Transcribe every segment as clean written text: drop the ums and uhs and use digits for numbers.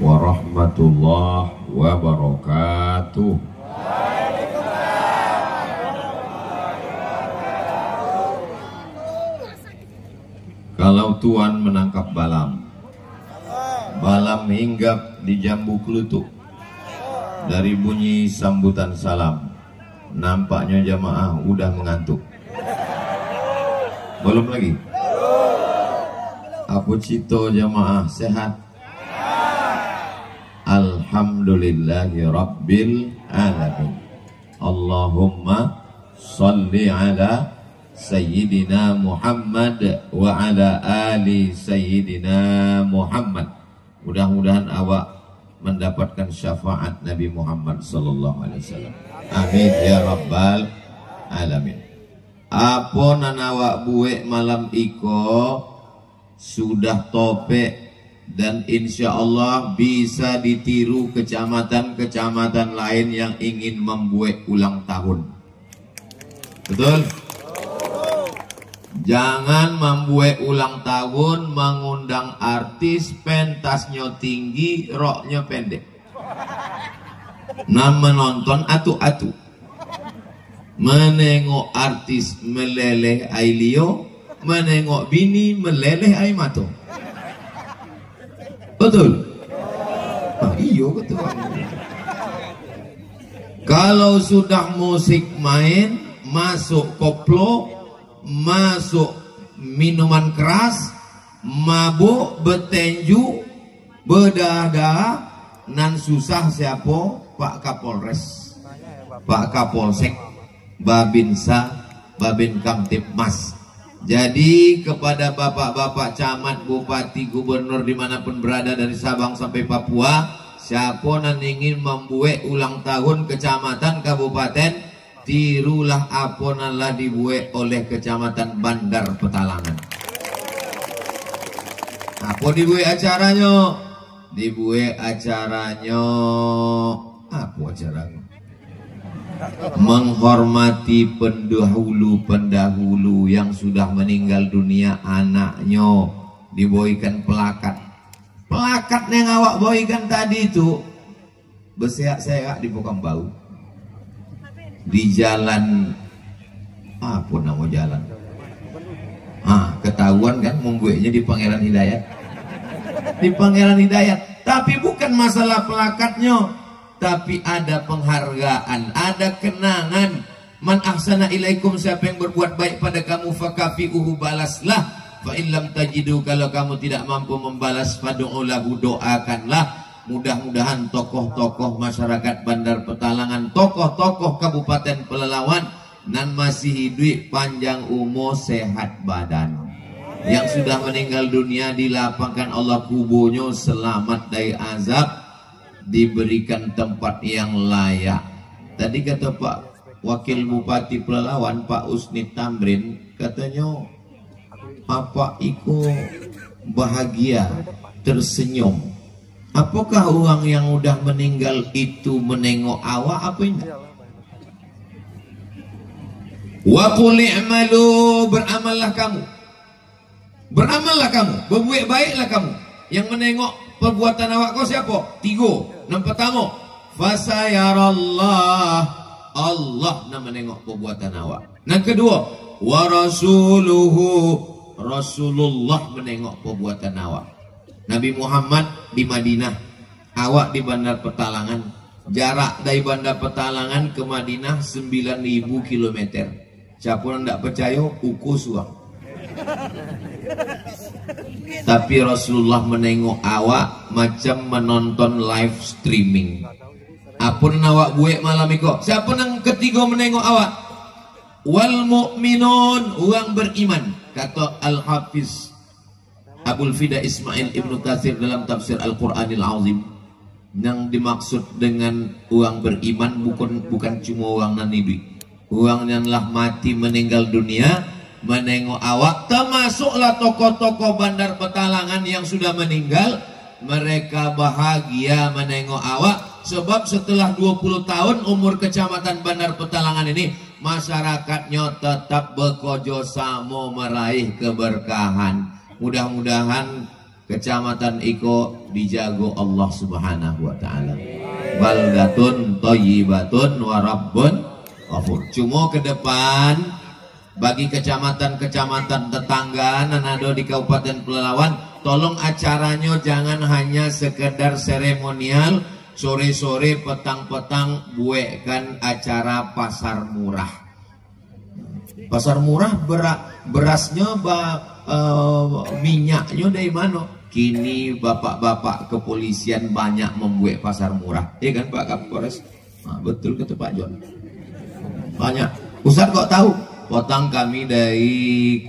warahmatullahi wabarakatuh. Kalau Tuan menangkap balam, balam hinggap di jambu kelutuk. Dari bunyi sambutan salam, nampaknya jamaah udah mengantuk. Belum lagi? Aku cito jamaah sehat. Alhamdulillahi Rabbil Alamin. Allahumma salli ala Sayyidina Muhammad wa ala ali Sayyidina Muhammad. Mudah-mudahan awak mendapatkan syafaat Nabi Muhammad sallallahu alaihi wasallam. Amin ya rabbal alamin. Apa nan awak buek malam iko sudah topek dan insya Allah bisa ditiru kecamatan-kecamatan lain yang ingin membuat ulang tahun. Betul? Jangan membuat ulang tahun mengundang artis pentasnya tinggi, roknya pendek. Nah menonton atu-atu, menengok artis meleleh ailio, menengok bini meleleh ai mato. Betul? Ah, iyo betul. Kalau sudah musik main, masuk koplo, masuk minuman keras, mabuk, betenju, berdarah, nan susah siapa? Pak Kapolres, Pak Kapolsek, Babinsa, Babin Kamtipmas. Jadi kepada bapak-bapak camat, bupati, gubernur dimanapun berada dari Sabang sampai Papua, siapa nan ingin membuat ulang tahun kecamatan, kabupaten, tirulah apa nalah dibuat oleh kecamatan Bandar Petalangan. Apa dibuat acaranya? Dibuat acaranya apa acaranya? Menghormati pendahulu yang sudah meninggal dunia, anaknya diboikan pelakat. Pelakat yang awak boikan tadi itu berseak-seak di Pokambau. Di jalan apa nama jalan? Ketahuan kan membuatnya di Pangeran Hidayat. Di Pangeran Hidayat. Tapi bukan masalah pelakatnya, tapi ada penghargaan, ada kenangan. Man ahsana ilaikum, siapa yang berbuat baik pada kamu fakafi'uhu, balaslah. Fa in lam tajidu, kalau kamu tidak mampu membalas, fad'u lahu, doakanlah. Mudah-mudahan tokoh-tokoh masyarakat Bandar Petalangan, tokoh-tokoh Kabupaten Pelalawan nan masih hidup, panjang umur, sehat badan. Yang sudah meninggal dunia dilapangkan Allah kuburnya, selamat dari azab, diberikan tempat yang layak. Tadi kata Pak Wakil Bupati Pelalawan, Pak Usni Tamrin, katanya apa iku bahagia, tersenyum. Apakah orang yang udah meninggal itu menengok awak apa ini? Wa qul i'malu, beramallah kamu. Beramallah kamu, berbuat baiklah kamu. Yang menengok perbuatan awak kau siapa? Tiga. Yang pertama, fasayarallah, Allah nak menengok perbuatan awak. Yang kedua, wa rasuluhu, Rasulullah menengok perbuatan awak. Nabi Muhammad di Madinah, awak di Bandar Petalangan. Jarak dari Bandar Petalangan ke Madinah 9.000 km. Siapa yang tidak percaya, ukus uang. Tapi Rasulullah menengok awak macam menonton live streaming. Apa yang awak buat malam itu? Siapa yang ketiga menengok awak? Wal mu'minun, orang beriman. Kata Al-Hafiz Abul Fida Ismail Ibnu Katsir dalam tafsir Al-Quranil Azim, yang dimaksud dengan orang beriman bukan cuma orang nan hidup, orang yang lah mati meninggal dunia menengok awak, termasuklah tokoh-tokoh Bandar Petalangan yang sudah meninggal. Mereka bahagia menengok awak, sebab setelah 20 tahun umur kecamatan Bandar Petalangan ini, masyarakatnya tetap bekerja sama meraih keberkahan. Mudah-mudahan kecamatan iko dijago Allah Subhanahu wa taala. Baldatun thayyibatun wa rabbun ghafur. Cuma ke depan bagi kecamatan-kecamatan tetangga nanado di Kabupaten Pelalawan, tolong acaranya jangan hanya sekedar seremonial, sore-sore petang-petang buekan acara pasar murah. Pasar murah berasnya minyaknya dari mana? Kini bapak-bapak kepolisian banyak membuat pasar murah, ya kan Pak Kapolres? Nah, betul kata Pak John. Banyak. Ustaz kok tahu? Potang kami dari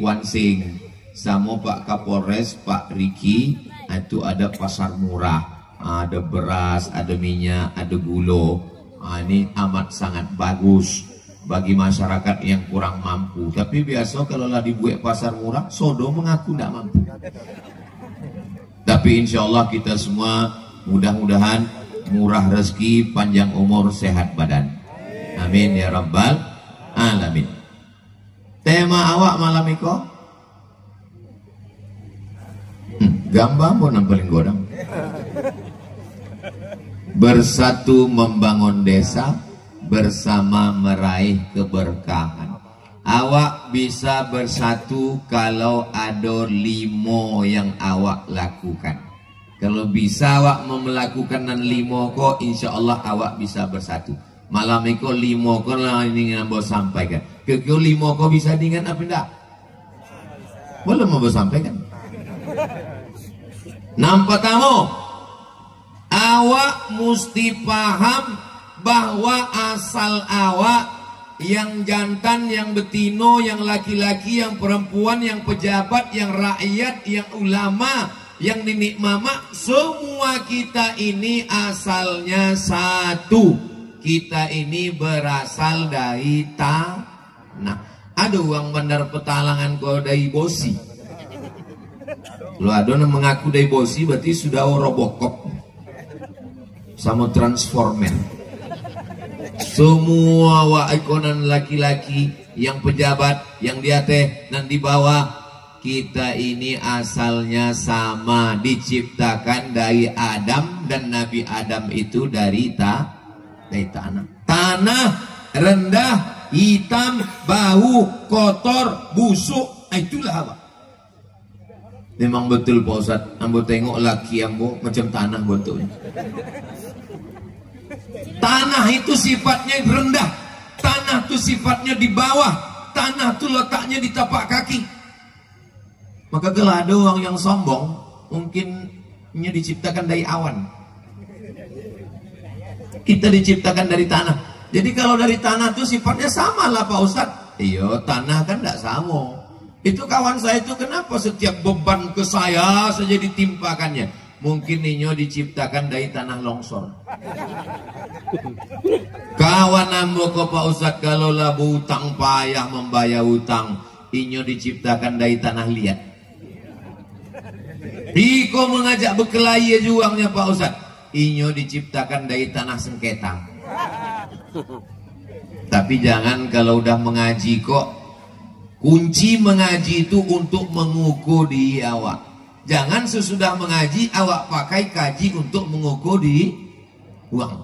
Kuansing sama Pak Kapolres, Pak Riki, itu ada pasar murah, ada beras, ada minyak, ada gula. Ini amat sangat bagus bagi masyarakat yang kurang mampu. Tapi biasa kalau lah dibuat pasar murah, sodo mengaku tidak mampu. Tapi insya Allah kita semua mudah-mudahan murah rezeki, panjang umur, sehat badan. Amin ya rabbal alamin. Tema awak malam itu gambar pun yang paling godam. Bersatu membangun desa, bersama meraih keberkahan. Awak bisa bersatu kalau ada 5 yang awak lakukan. Kalau bisa awak melakukan 5 kok, insya Allah awak bisa bersatu. Malam itu 5 kok lah ini yang mau sampaikan. Kekyo 5 kok bisa dengan apa enggak? Boleh mau sampaikan. Nampak tamu, awak mesti paham bahwa asal awak, yang jantan, yang betino, yang laki-laki, yang perempuan, yang pejabat, yang rakyat, yang ulama, yang nenek mama, semua kita ini asalnya satu. Kita ini berasal dari tanah. Ada uang bandar petalangan kau dari bosi. Lo ada yang mengaku dari bosi berarti sudah Robocop sama Transformer. Semua wa ikonan laki-laki, yang pejabat, yang di atas dan di bawah, kita ini asalnya sama, diciptakan dari Adam, dan Nabi Adam itu dari tanah. Tanah rendah, hitam, bau, kotor, busuk, itulah apa? Memang betul Pak Ustadz, ambo tengok laki ambo macam tanah bentuknya. Tanah itu sifatnya rendah, tanah itu sifatnya di bawah, tanah itu letaknya di tapak kaki. Maka kalau ada orang yang sombong, mungkinnya diciptakan dari awan. Kita diciptakan dari tanah. Jadi kalau dari tanah itu sifatnya sama lah Pak Ustadz. Iya, tanah kan tidak sama. Itu kawan saya itu kenapa setiap beban ke saya saja ditimpakannya? Mungkin Ninyo diciptakan dari tanah longsor. Kawan ambo ko Pak Ustadz, kalau labu utang payah membayar utang, Inyo diciptakan dari tanah liat. Iko mengajak berkelahi juangnya Pak Ustadz, Inyo diciptakan dari tanah sengketa. Tapi jangan kalau udah mengaji kok, kunci mengaji itu untuk mengukur diri awak. Jangan sesudah mengaji awak pakai kaji untuk mengukur di uang.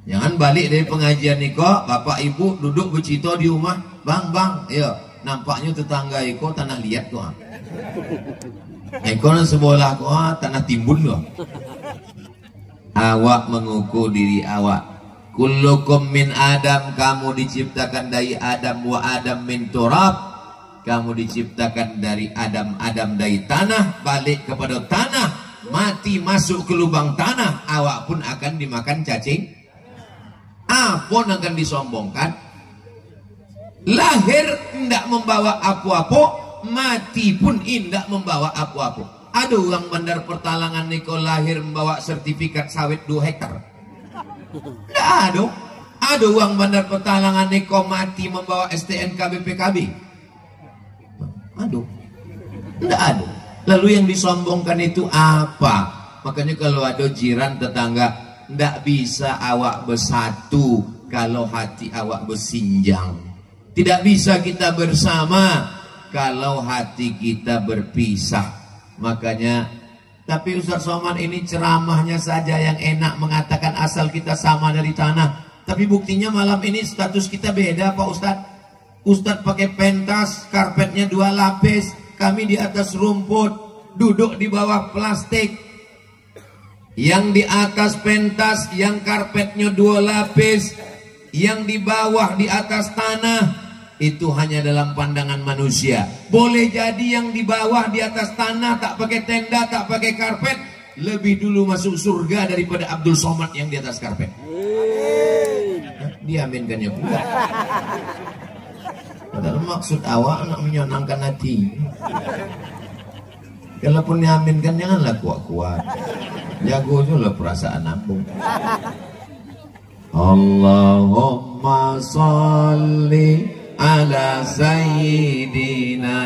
Jangan balik dari pengajian ini kok, bapak ibu duduk bercerita di rumah, bang, ya nampaknya tetangga iko tanah liat kok. Iko sebelah kok tanah timbun loh. Awak mengukur diri awak. Kullukum min Adam, kamu diciptakan dari Adam, wa Adam min turab. Kamu diciptakan dari Adam, Adam dari tanah, balik kepada tanah, mati masuk ke lubang tanah, awak pun akan dimakan cacing. Apa akan disombongkan? Lahir tidak membawa apa-apa, mati pun tidak membawa apa-apa. Ada orang bandar pertalangan niko lahir membawa sertifikat sawit 2 hektar. Tidak ada. Ada orang bandar pertalangan niko mati membawa STNK BPKB. Aduh, tidak ada. Lalu yang disombongkan itu apa? Makanya kalau ada jiran tetangga, tidak bisa awak bersatu kalau hati awak bersinjang. Tidak bisa kita bersama kalau hati kita berpisah. Makanya Tapi Ustaz Somad ini ceramahnya saja yang enak, mengatakan asal kita sama dari tanah. Tapi buktinya malam ini status kita beda Pak Ustaz. Ustaz pakai pentas, karpetnya 2 lapis, kami di atas rumput, duduk di bawah plastik. Yang di atas pentas, yang karpetnya 2 lapis, yang di bawah di atas tanah. Itu hanya dalam pandangan manusia. Boleh jadi yang di bawah di atas tanah, tak pakai tenda, tak pakai karpet, lebih dulu masuk surga daripada Abdul Somad yang di atas karpet. Diaminkannya pula. Padahal maksud awak nak menyenangkan hati. Kalaupun diaminkan janganlah kuat-kuat. Jago juga perasaan aku. Allahumma salli ala sayyidina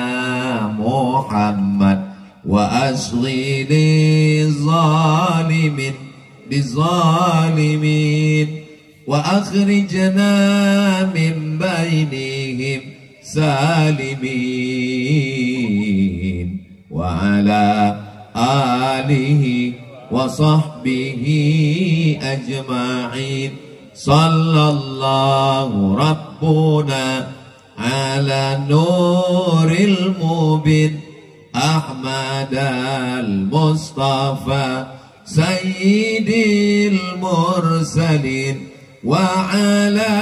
Muhammad wa asghili zalimin bizalimin wa akhrijna min bainihim salimin wa ala alihi wa sahbihi ajma'in. Sallallahu rabbuna ala nuril mubin Ahmad al-Mustafa sayyidil mursalin wa ala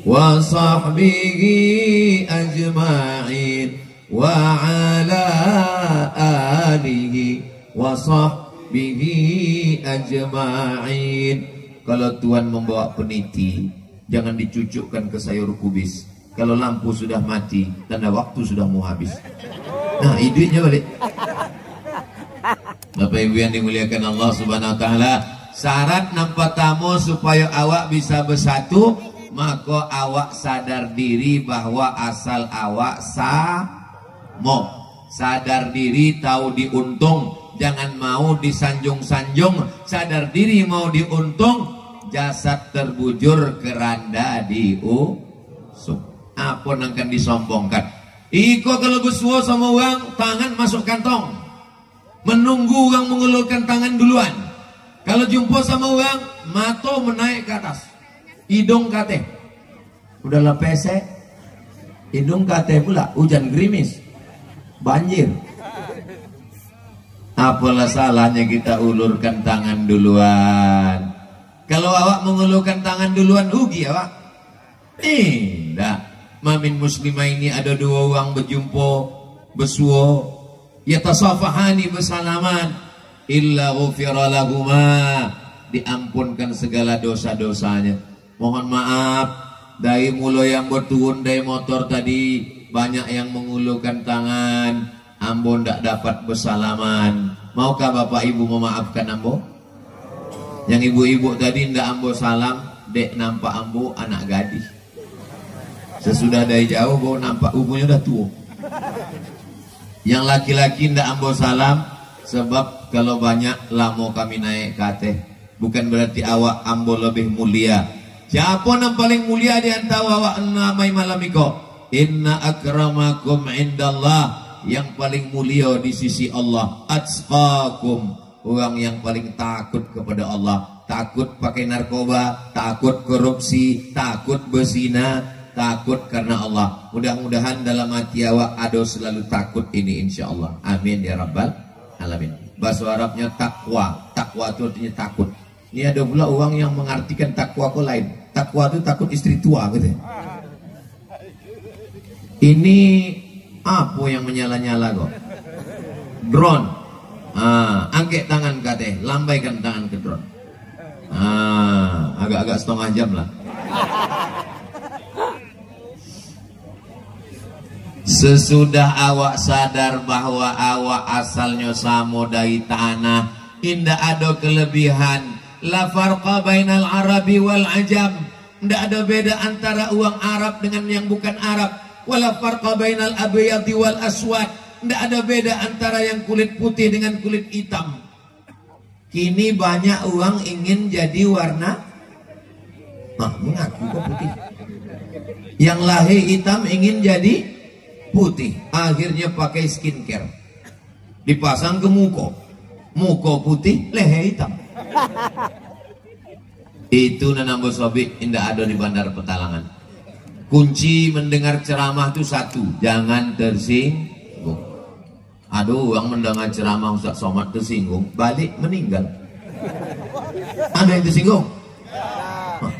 wa sahbihi ajma'in wa ala alihi wa sahbihi ajma'in. Kalau Tuhan membawa peniti, jangan dicucukkan ke sayur kubis. Kalau lampu sudah mati, tanda waktu sudah mau habis. Nah, idenya balik. Bapak Ibu yang dimuliakan Allah Subhanahu wa taala, syarat nampak tamu supaya awak bisa bersatu, maka awak sadar diri bahwa asal awak sama. Sadar diri, tahu diuntung, jangan mau disanjung-sanjung. Sadar diri mau diuntung, jasad terbujur, keranda diusung. Apa yang akan disombongkan? Iko kalau bersuah sama uang, tangan masuk kantong, menunggu uang mengulurkan tangan duluan. Kalau jumpa sama uang, mata menaik ke atas, hidung kate udahlah pesek, hidung kate pula hujan gerimis, banjir. Apalah salahnya kita ulurkan tangan duluan? Kalau awak mengulurkan tangan duluan, rugi awak. Tidak. Mamin muslimah ini ada 2 orang berjumpa, bersuo, yatasafahani bersalaman, illa ghufira lahuma, diampunkan segala dosa-dosanya. Mohon maaf, dari mulai yang berturun dari motor tadi, banyak yang mengulurkan tangan, ambo ndak dapat bersalaman. Maukah Bapak Ibu memaafkan ambo? Yang ibu-ibu tadi ndak ambo salam, dek nampak ambo anak gadis. Sesudah dari jauh bau nampak umurnya udah tua. Yang laki-laki ndak ambo salam, sebab kalau banyak lamo kami naik kate. Bukan berarti awak ambo lebih mulia. Siapa yang paling mulia di antara awak namai malam iko? Inna akramakum indallah, yang paling mulia di sisi Allah atqakum, orang yang paling takut kepada Allah. Takut pakai narkoba, takut korupsi, takut berzina, takut karena Allah. Mudah-mudahan dalam hati awak ada selalu takut ini, insya Allah. Amin ya rabbal alamin. Bahasa Arabnya takwa. Takwa itu artinya takut. Ini ada pula orang yang mengartikan takwa kok lain. Takwa itu takut istri tua gitu. Ini apa yang menyala-nyala kok? Drone. Angkat tangan kate, lambaikan tangan ke drone. Agak-agak setengah jam lah. Sesudah awak sadar bahwa awak asalnya sama dari tanah, indah ada kelebihan. La farqa bainal arabi wal ajam. Tidak ada beda antara uang Arab dengan yang bukan Arab. Wala farqa bainal abyadi wal aswad. Tidak ada beda antara yang kulit putih dengan kulit hitam. Kini banyak orang ingin jadi warna mengaku kok putih. Yang lahir hitam ingin jadi putih. Akhirnya pakai skincare. dipasang ke muka putih, leher hitam. Itu nanambo sobi indah ada di Bandar Petalangan. Kunci mendengar ceramah itu satu, jangan tersinggung. Aduh, yang mendengar ceramah Ustaz Somad tersinggung, balik meninggal. Ada yang tersinggung?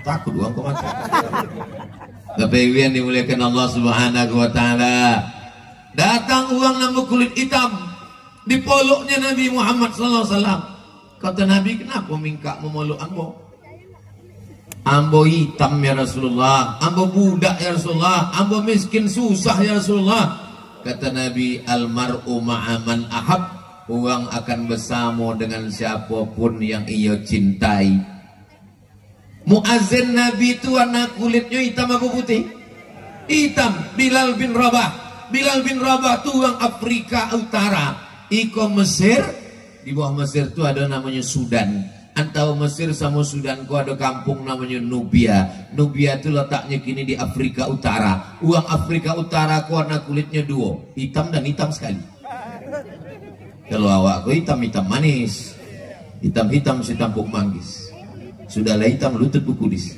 Takut uang kok mati. Tapi yang dimuliakan Allah Subhanahu wa taala. Datang uang nambah kulit hitam di poloknya Nabi Muhammad sallallahu alaihi wasallam. Kata Nabi, kenapa mingkak memeluk ambo? Ambo hitam ya Rasulullah, ambo budak ya Rasulullah, ambo miskin susah ya Rasulullah. Kata Nabi, almar'u ma'aman ahab, uang akan bersama dengan siapapun yang ia cintai. Muazzin Nabi itu warna kulitnya hitam apa putih? Hitam. Bilal bin Rabah. Bilal bin Rabah itu orang Afrika Utara. Iko Mesir, di bawah Mesir itu ada namanya Sudan. Antara Mesir sama Sudan ku ada kampung namanya Nubia. Nubia itu letaknya kini di Afrika Utara. Uang Afrika Utara ku warna kulitnya dua, hitam dan hitam sekali. Kalau awakku hitam-hitam manis, hitam-hitam si tampuk manggis. Sudahlah hitam lutut bukudis.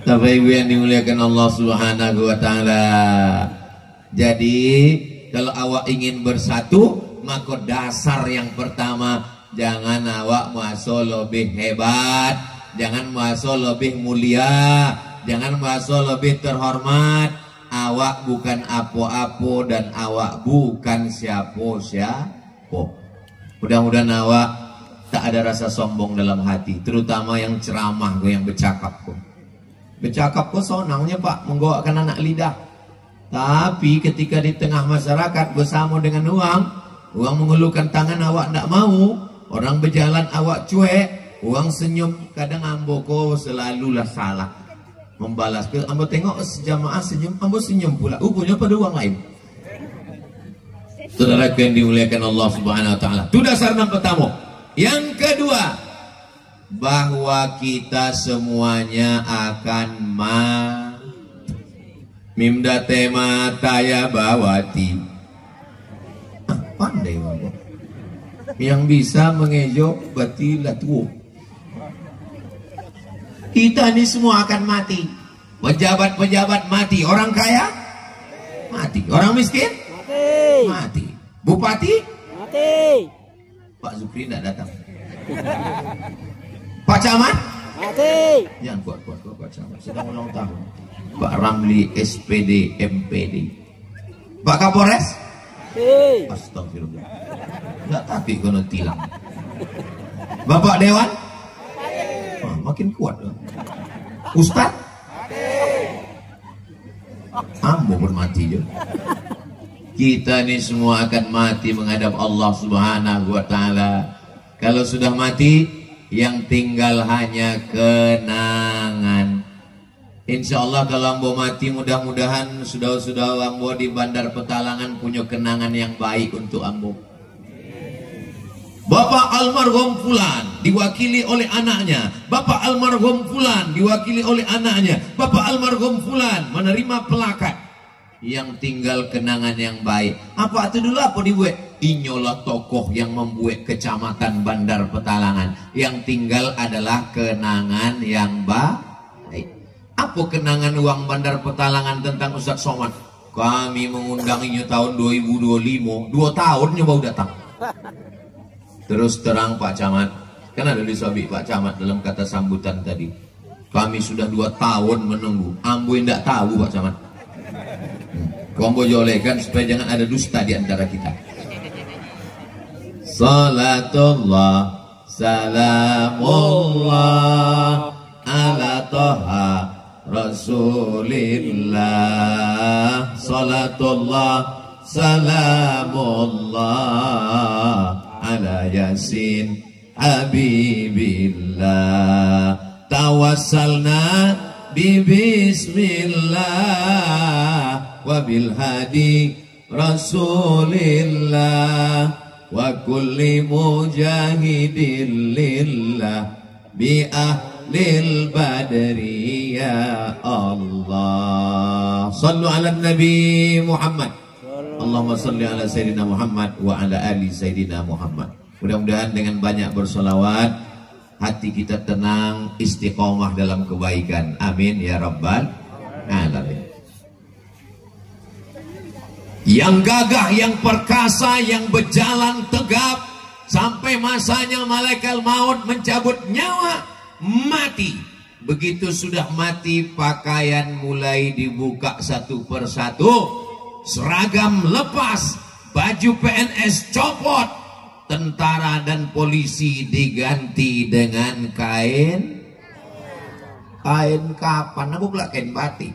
Bapak Ibu yang dimuliakan Allah Subhanahu wa taala. Jadi kalau awak ingin bersatu, maka dasar yang pertama, jangan awak merasa lebih hebat, jangan merasa lebih mulia, jangan merasa lebih terhormat. Awak bukan apa-apa dan awak bukan siapa-siapa. Mudah-mudahan awak tak ada rasa sombong dalam hati, terutama yang ceramah, yang bercakap. Bercakap kok senangnya Pak, menggowakan anak lidah. Tapi ketika di tengah masyarakat bersama dengan uang mengeluhkan tangan awak tidak mau. Orang berjalan awak cuek, uang senyum. Kadang ambo kok selalulah salah membalas. Ambo tengok sejamaah senyum, ambo senyum pula. Punya pada uang lain. Saudara yang dimuliakan Allah Subhanahu wa taala. Itu dasar yang pertama. Yang kedua, bahwa kita semuanya akan mimda tema taya bawati. Pandai Bapak. Yang bisa mengejok berarti latuo. Kita ini semua akan mati. Pejabat-pejabat mati. Orang kaya mati. Orang miskin mati. Mati. Bupati mati. Pak Zukri tidak datang. Pak Camat mati. Jangan kuat Pak Camat sedang ulang tahun. Pak Ramli SPD MPD. Pak Kapolres mati. Astagfirullah. Enggak tapi kono tilang. Bapak Dewan makin kuat dong. Ustaz ambo bermati juga. Kita ini semua akan mati menghadap Allah Subhanahu wa taala. Kalau sudah mati, yang tinggal hanya kenangan. Insya Allah kalau ambo mati, mudah-mudahan saudara-saudara ambo di Bandar Petalangan punya kenangan yang baik untuk ambo. Bapak almarhum Fulan diwakili oleh anaknya. Bapak almarhum Fulan diwakili oleh anaknya. Bapak almarhum Fulan menerima pelakat. Yang tinggal kenangan yang baik. Apa itu dulu apa dibuat? Inyolah tokoh yang membuat kecamatan Bandar Petalangan. Yang tinggal adalah kenangan yang baik. Apa kenangan uang Bandar Petalangan tentang Ustaz Somad? Kami mengundangnya tahun 2025. 2 tahunnya baru datang. Terus terang Pak Camat, kan ada di Sobi Pak Camat dalam kata sambutan tadi. Kami sudah 2 tahun menunggu. Ambo tidak tahu Pak Camat. Kombo jolekan supaya jangan ada dusta di antara kita. Salatullah, salamullah ala toha Rasulillah. Salatullah, salamullah ala Yasin Habibillah. Tawassalna bi bismillah wa bil hadi Rasulillah wa kulli mujahidin lillah bi ahlil badri ya Allah. Sallu ala Nabi Muhammad. Allahumma salli ala Sayyidina Muhammad wa ala ali Sayyidina Muhammad. Mudah-mudahan dengan banyak bersolawat hati kita tenang, istiqomah dalam kebaikan. Amin ya rabbal alamin. Yang gagah, yang perkasa, yang berjalan tegap sampai masanya malaikat maut mencabut nyawa, mati. Begitu sudah mati, pakaian mulai dibuka satu persatu, seragam lepas, baju PNS copot, tentara dan polisi diganti dengan kain kapan? Aku pula kain batik.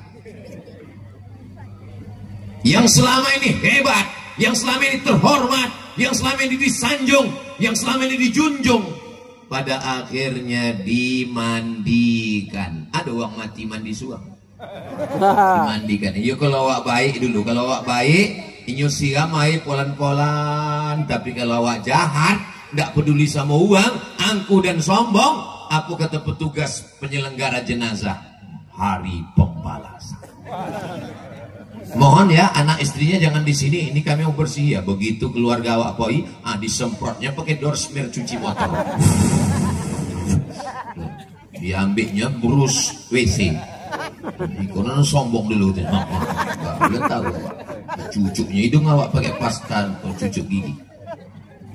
Yang selama ini hebat, yang selama ini terhormat, yang selama ini disanjung, yang selama ini dijunjung, pada akhirnya dimandikan. Ada uang mati mandi suam. Dimandikan. Iya kalau awak baik dulu, kalau awak baik inyo siram air polan-polan. Tapi kalau awak jahat, tidak peduli sama uang, angkuh dan sombong, apa kata petugas penyelenggara jenazah? Hari pembalasan. Mohon ya anak istrinya jangan di sini, ini kami mau bersih ya. Begitu keluarga awak poi, disemprotnya pakai door smear cuci motor. Diambilnya brus WC. Ikonan sombong dulu tuh. Enggak boleh tahu. Cucuknya hidung awak pakai pasta atau cucuk gigi.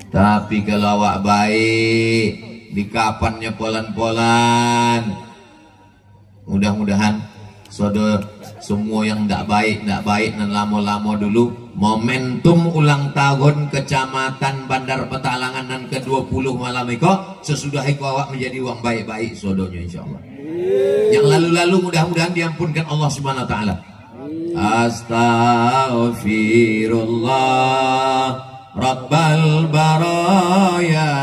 Tapi kalau awak baik, di kapannya polan-polan. Mudah-mudahan saudara semua yang tidak baik dan lama-lama dulu momentum ulang tahun Kecamatan Bandar Petalangan dan ke-20 malam itu sesudah itu awak menjadi uang baik-baik saudaranya insyaallah. Yang lalu-lalu mudah-mudahan diampunkan Allah Subhanahu wa taala. Astaghfirullah Rabbal baraya,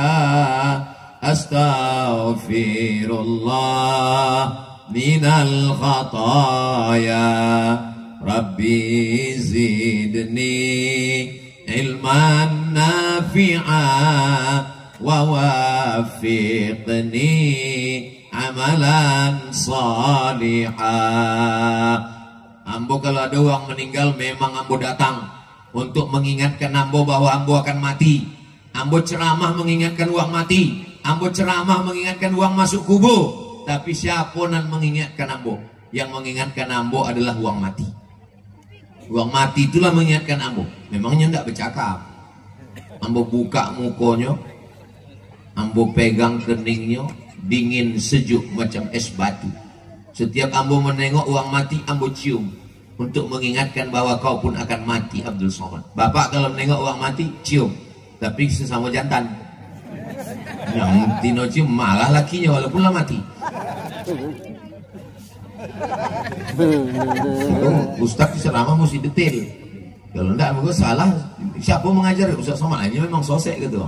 astaghfirullah minal khataya, Rabbi zidni ilman nafi'a wa wafiqni amalan salihah. Ambo kalau ada orang meninggal memang ambo datang untuk mengingatkan ambo bahwa ambo akan mati. Ambo ceramah mengingatkan uang mati. Ambo ceramah mengingatkan uang masuk kubur. Tapi siapa yang mengingatkan ambo? Yang mengingatkan ambo adalah uang mati. Uang mati itulah mengingatkan ambo. Memangnya tidak bercakap. Ambo buka mukonya, ambo pegang keningnya, dingin sejuk macam es batu. Setiap ambo menengok uang mati, ambo cium untuk mengingatkan bahwa kau pun akan mati, Abdul Somad. Bapak kalau menengok uang mati, cium. Tapi sesama jantan. Yang tino cium malah lakinya walaupun lah mati. Ustaz ceramah mesti detail. Kalau enggak mungkin salah. Siapa mengajar Ustaz Somad ini memang sosek gitu.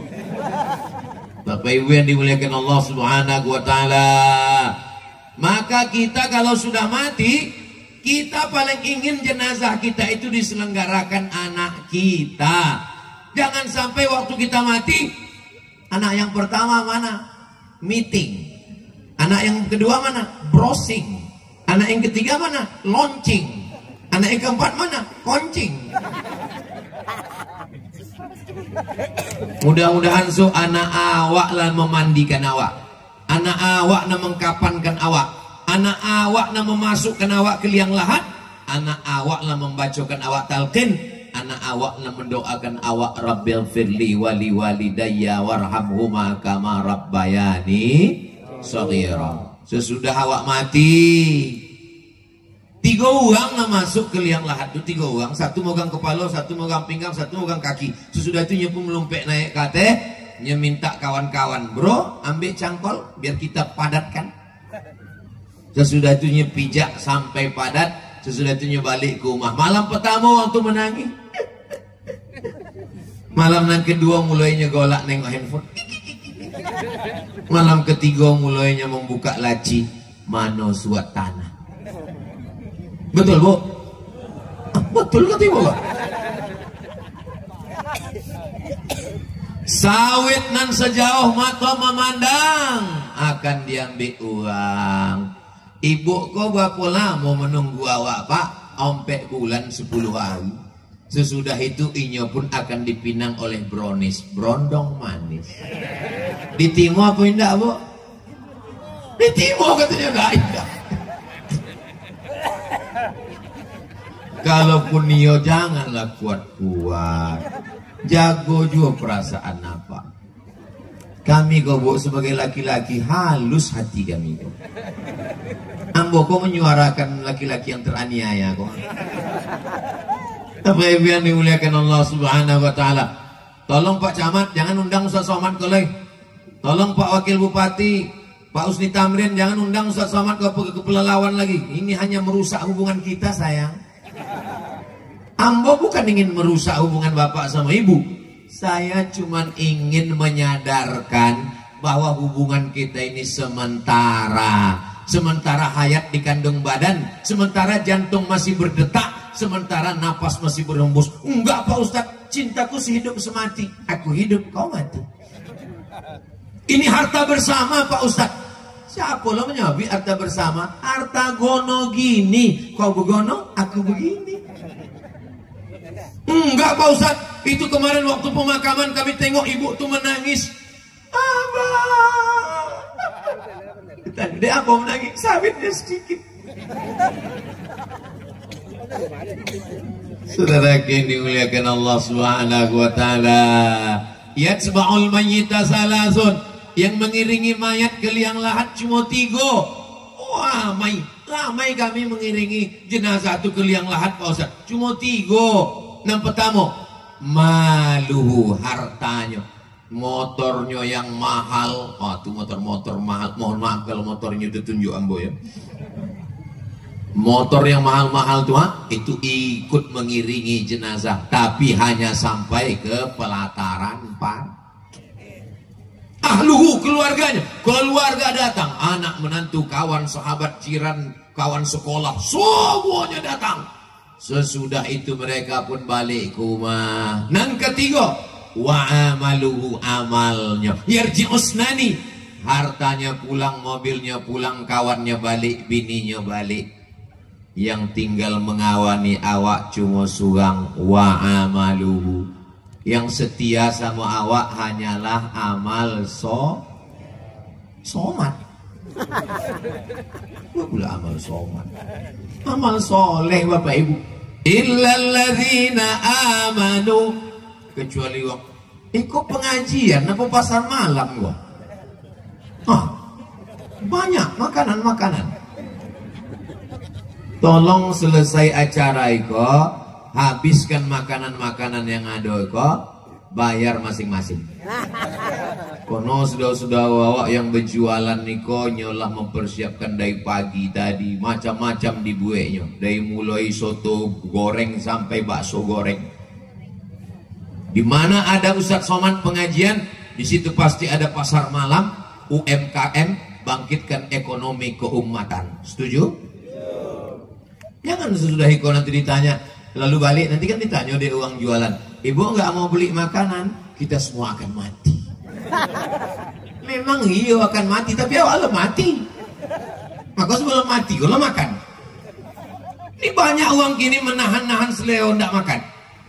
Bapak Ibu yang dimuliakan Allah Subhanahu wa taala. Maka kita kalau sudah mati, kita paling ingin jenazah kita itu diselenggarakan anak kita. Jangan sampai waktu kita mati, anak yang pertama mana? Meeting. Anak yang kedua mana? Browsing. Anak yang ketiga mana? Launching. Anak yang keempat mana? Koncing. Mudah-mudahan anak awak lah memandikan awak. Anak awak nak mengkapankan awak. Anak awak nak memasukkan awak ke liang lahat. Anak awak lah membacakan awak talqin. Anak awak lah mendoakan awak Rabbil firli wali walidayya warhamhuma kama rabbayani shaghira. Sesudah awak mati, 3 orang lah masuk ke liang lahat itu. 3 orang, satu megang kepala, satu megang pinggang, satu megang kaki. Sesudah itu nyepu melumpek naik kate, minta kawan-kawan, bro ambil cangkol biar kita padatkan. Sesudah itu pijak sampai padat. Sesudah itu balik ke rumah. Malam pertama waktu menangis, malam yang kedua mulainya golak nengok handphone. Malam ketiga mulainya membuka laci, mano suat tanah. Betul bu? Betul kata ibu. Sawit nan sejauh mata memandang akan diambil uang. Ibu kau berapa lama menunggu awak pak? Ompek bulan 10 hari. Sesudah itu inyo pun akan dipinang oleh brownies, brondong manis. Ditimo apa indah, Bu? Ditimo katanya enggak indah. Kalaupun Nio janganlah kuat-kuat, jago juga perasaan apa. Kami gobo sebagai laki-laki halus hati kami. Ambo kok menyuarakan laki-laki yang teraniaya kok. Tapi yang dimuliakan Allah Subhanahu Wa Taala. Tolong Pak Camat jangan undang Ustaz Somad koleh. Tolong Pak Wakil Bupati, Pak Usni Tamrin jangan undang Ustaz Somad ke Pelalawan lagi. Ini hanya merusak hubungan kita sayang. Ambo bukan ingin merusak hubungan bapak sama ibu. Saya cuma ingin menyadarkan bahwa hubungan kita ini sementara. Sementara hayat di kandung badan, sementara jantung masih berdetak, sementara napas masih berhembus. Enggak Pak Ustadz, cintaku sehidup semati. Aku hidup, kau mati. Ini harta bersama Pak Ustadz. Siapa lo menyabi harta bersama? Harta gono gini. Kau begono, aku begini. Enggak Pak Ustadz, itu kemarin waktu pemakaman kami tengok ibu tuh menangis. Abang, tadi apa menangis? Sabitnya sedikit. Saudara yang dimuliakan Allah Subhanahu Wa Taala, yatsba'ul mayyita salasun, yang mengiringi mayat ke liang lahat cuma 3. Wah, ramai kami mengiringi jenazah itu ke liang lahat Pak Ustaz. Cuma 3. Yang pertama, maluhu, hartanya, motornya yang mahal. Oh, itu motor-motor mahal. Mohon maaf kalau motornya ditunjuk Ambo ya. Motor yang mahal-mahal tuh, itu ikut mengiringi jenazah, tapi hanya sampai ke pelataran Pak. Ahluhu, keluarganya, keluarga datang, anak menantu, kawan, sahabat, jiran, kawan sekolah, semuanya datang. Sesudah itu mereka pun balik ke rumah. Yang ketiga, wa amaluhu, amalnya, yarji'usnani, hartanya pulang, mobilnya pulang, kawannya balik, bininya balik. Yang tinggal mengawani awak cuma surang wa amaluhu. Yang setia sama awak hanyalah amal somat. Pula amal somat, amal soleh Bapak Ibu. Illalladzina amanu, kecuali wong ikut pengajian apa pasar malam gua. Banyak makanan-makanan. Tolong selesai acara iko, habiskan makanan-makanan yang ada iko, bayar masing-masing. Kono sudah awak yang berjualan niko nyolah mempersiapkan dari pagi tadi macam-macam dibuatnya, dari mulai soto goreng sampai bakso goreng. Di mana ada Ustadz Somad pengajian, di situ pasti ada pasar malam, UMKM, bangkitkan ekonomi keumatan. Setuju? Jangan sesudah iko nanti ditanya, lalu balik nanti kan ditanya deh uang jualan. Ibu nggak mau beli makanan, kita semua akan mati. Memang iya akan mati, tapi awal mati. Maka sebelum mati, kalau makan. Ini banyak uang kini menahan-nahan seleo tidak makan.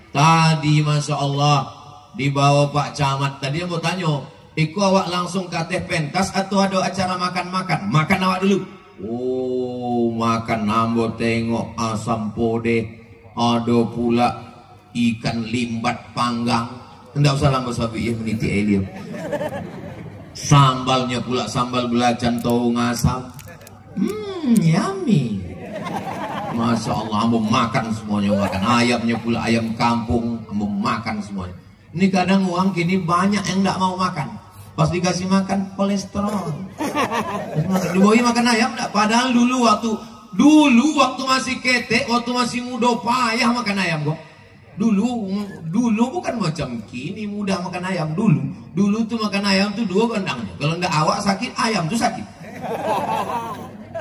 Tadi Masya Allah dibawa Pak Camat, tadi yang mau tanya, iku awak langsung kateh pentas atau ada acara makan-makan? Makan awak dulu. Oh, makan nambo tengok asam pode, ada pula ikan limbat panggang. Tidak usah lambat sapi ya meniti elium. Sambalnya pula sambal belacan tahu ngasam. Yummy. Masya Allah, ambo makan semuanya, makan ayamnya pula ayam kampung, ambo makan semuanya. Ini kadang uang kini banyak yang tidak mau makan. Pas dikasih makan kolesterol. Diboi makan ayam enggak? Padahal dulu waktu masih ketek, waktu masih muda payah makan ayam kok. Dulu bukan macam kini mudah makan ayam. Dulu tuh makan ayam tuh 2 kandangnya. Kalau enggak awak sakit, ayam tuh sakit.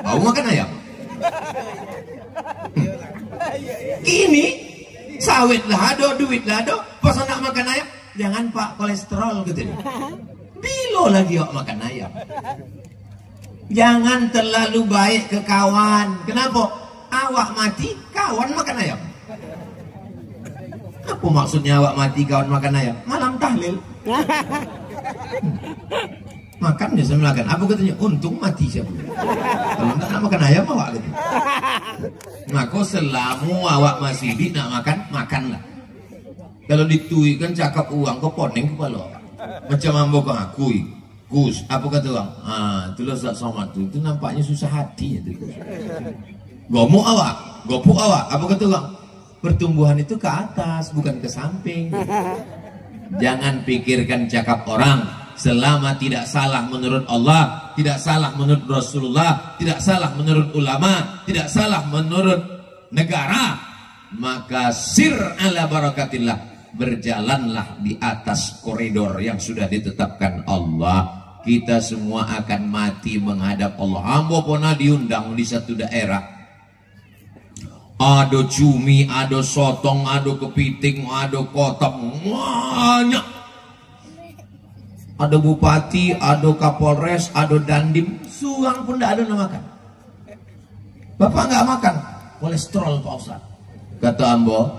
Mau makan ayam. Kini sawit lah ada, duit lah ada. Pas nak makan ayam, jangan Pak, kolesterol gitu. Bilo lagi awak makan ayam. Jangan terlalu baik ke kawan. Kenapa? Awak mati, kawan makan ayam. Apa maksudnya awak mati kawan makan ayam? Malam tahlil. Makan biasa makan. Apa katanya? Untung mati siapa? Kalau enggak nak makan ayam awak gitu. Maka selama awak masih hidup nak makan, makanlah. Kalau ditui kan cakap uang kau poning kepala. Macam ambo kau akui. Gus, apa kata orang? Itulah Ustaz Somad tu. Itu nampaknya susah hati itu. Gomuk awak, gopuk awak. Apa kata orang? Pertumbuhan itu ke atas, bukan ke samping. Jangan pikirkan cakap orang. Selama tidak salah menurut Allah, tidak salah menurut Rasulullah, tidak salah menurut ulama, tidak salah menurut negara, maka sir ala barakatillah. Berjalanlah di atas koridor yang sudah ditetapkan Allah. Kita semua akan mati menghadap Allah. Ambo pernah diundang di satu daerah. Ada cumi, ada sotong, ada kepiting, ada kotak, banyak. Ada bupati, ada kapolres, ada dandim. Suang pun tidak ada yang makan. Bapak nggak makan, kolesterol Pak Ustaz. Kata ambo,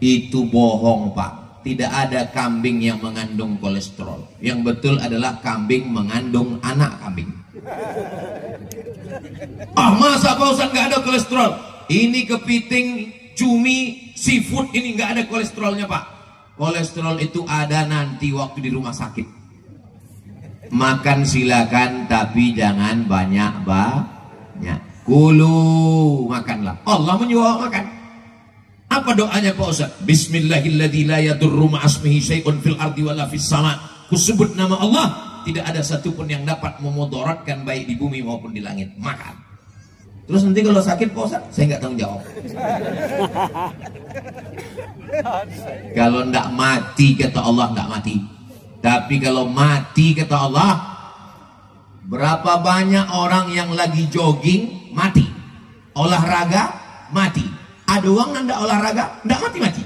itu bohong Pak. Tidak ada kambing yang mengandung kolesterol. Yang betul adalah kambing mengandung anak kambing. Masa Pak Ustaz nggak ada kolesterol? Ini kepiting, cumi, seafood ini nggak ada kolesterolnya Pak. Kolesterol itu ada nanti waktu di rumah sakit. Makan silakan tapi jangan banyak. Kulu, makanlah. Allah menyuruh makan. Apa doanya Pak Ustaz? Bismillahilladzi la yadurru ma'asmihi syai'un fil ardi wala fis sama. Kusebut nama Allah, tidak ada satupun yang dapat memudaratkan baik di bumi maupun di langit. Makan. Terus nanti kalau sakit Pak Ustaz, saya nggak tanggung jawab. Kalau ndak mati kata Allah ndak mati. Tapi kalau mati kata Allah, berapa banyak orang yang lagi jogging mati, olahraga mati. Ada uang ndak olahraga ndak mati.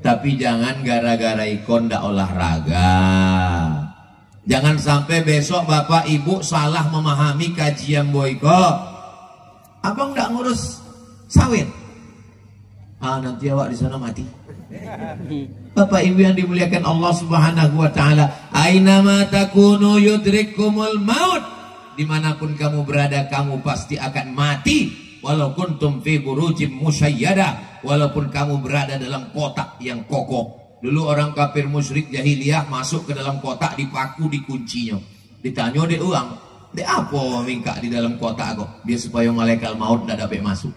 Tapi jangan gara-gara ikon ndak olahraga. Jangan sampai besok bapak ibu salah memahami kajian boyko. Abang ndak ngurus sawit. Nanti awak di sana mati. Bapak ibu yang dimuliakan Allah Subhanahu wa taala, ainama takunu yudrikumul maut. Dimanapun kamu berada kamu pasti akan mati. Walau kuntum fi burujim musyayyada, walaupun kamu berada dalam kotak yang kokoh. Dulu orang kafir musyrik jahiliyah masuk ke dalam kotak dipaku dikuncinya. Ditanya dek uang, dek apa mingkak di dalam kotak kok? Dia supaya malaikat maut tidak dapat masuk.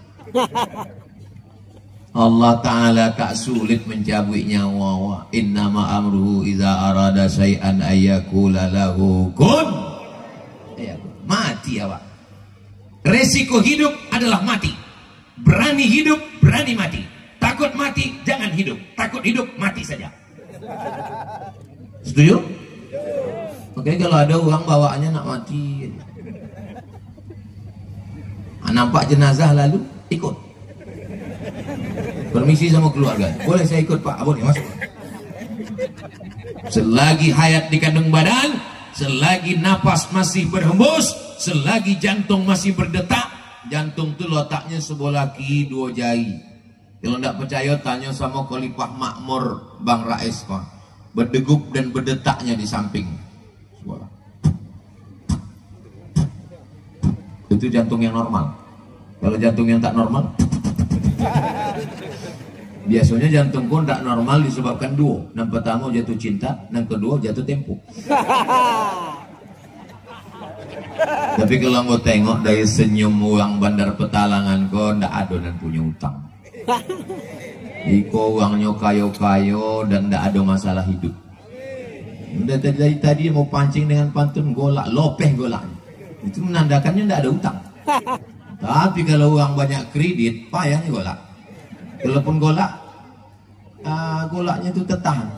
Allah Ta'ala tak sulit mencabut nyawa. Innama amruhu iza arada syai'an ayyakula lahu kun. Mati awak. Resiko hidup adalah mati. Berani hidup, berani mati. Takut mati, jangan hidup. Takut hidup, mati saja. Setuju? Oke, kalau ada uang bawaannya nak mati. Nampak jenazah lalu, ikut. Permisi sama keluarga. Boleh saya ikut Pak? Boleh masuk. Selagi hayat di kandung badan, selagi napas masih berhembus, selagi jantung masih berdetak. Jantung itu letaknya sebelah kiri 2 jari. Kalau tidak percaya tanya sama Khalifah Makmur Bang Rais Pak. Berdegup dan berdetaknya di samping. Itu jantung yang normal. Kalau jantung yang tak normal, biasanya jantungku tidak normal disebabkan 2. Yang pertama jatuh cinta, yang kedua jatuh tempo. Tapi kalau mau tengok dari senyum uang bandar Petalangan kau ndak ada dan punya utang. Iko uangnya kayo-kayo dan ndak ada masalah hidup. Udah tadi mau pancing dengan pantun golak, lopeh golaknya. Itu menandakannya ndak ada utang. Tapi kalau uang banyak kredit, payahnya golak. Kalaupun golak, golaknya itu tertahan.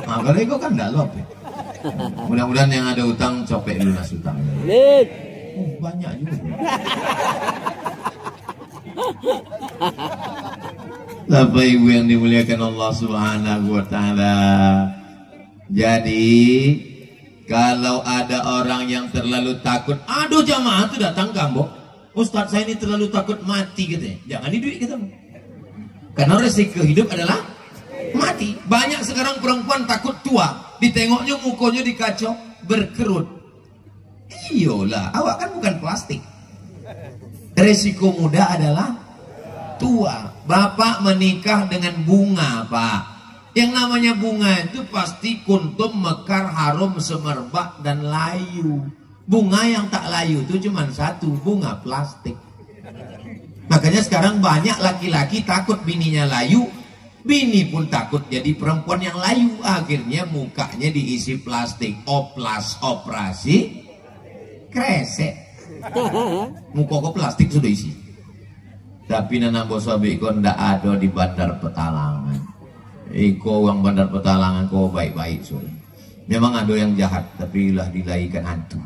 Nah, kalau itu kan ndak lopeh. Mudah-mudahan yang ada utang copek lunas utang. Banyak juga. Bapak ibu yang dimuliakan Allah Subhanahu wa taala. Jadi kalau ada orang yang terlalu takut, aduh jamaah itu datang kambok. Ustadz saya ini terlalu takut mati gitu ya. Jangan diduit kita. Karena resiko hidup adalah mati. Banyak sekarang perempuan takut tua, ditengoknya mukanya dikacau, berkerut. Iyalah, awak kan bukan plastik. Resiko muda adalah tua. Bapak menikah dengan bunga, Pak. Yang namanya bunga itu pasti kuntum, mekar, harum, semerbak, dan layu. Bunga yang tak layu itu cuma satu, bunga plastik. Makanya sekarang banyak laki-laki takut bininya layu, bini pun takut jadi perempuan yang layu. Akhirnya mukanya diisi plastik. Oplas operasi kresek. Muka kok plastik sudah isi. Tapi nana bosabi kok ndak ada di Bandar Petalangan. Iko yang Bandar Petalangan kok baik-baik sudah. Memang ada yang jahat, tapi lah dilaikan hantu.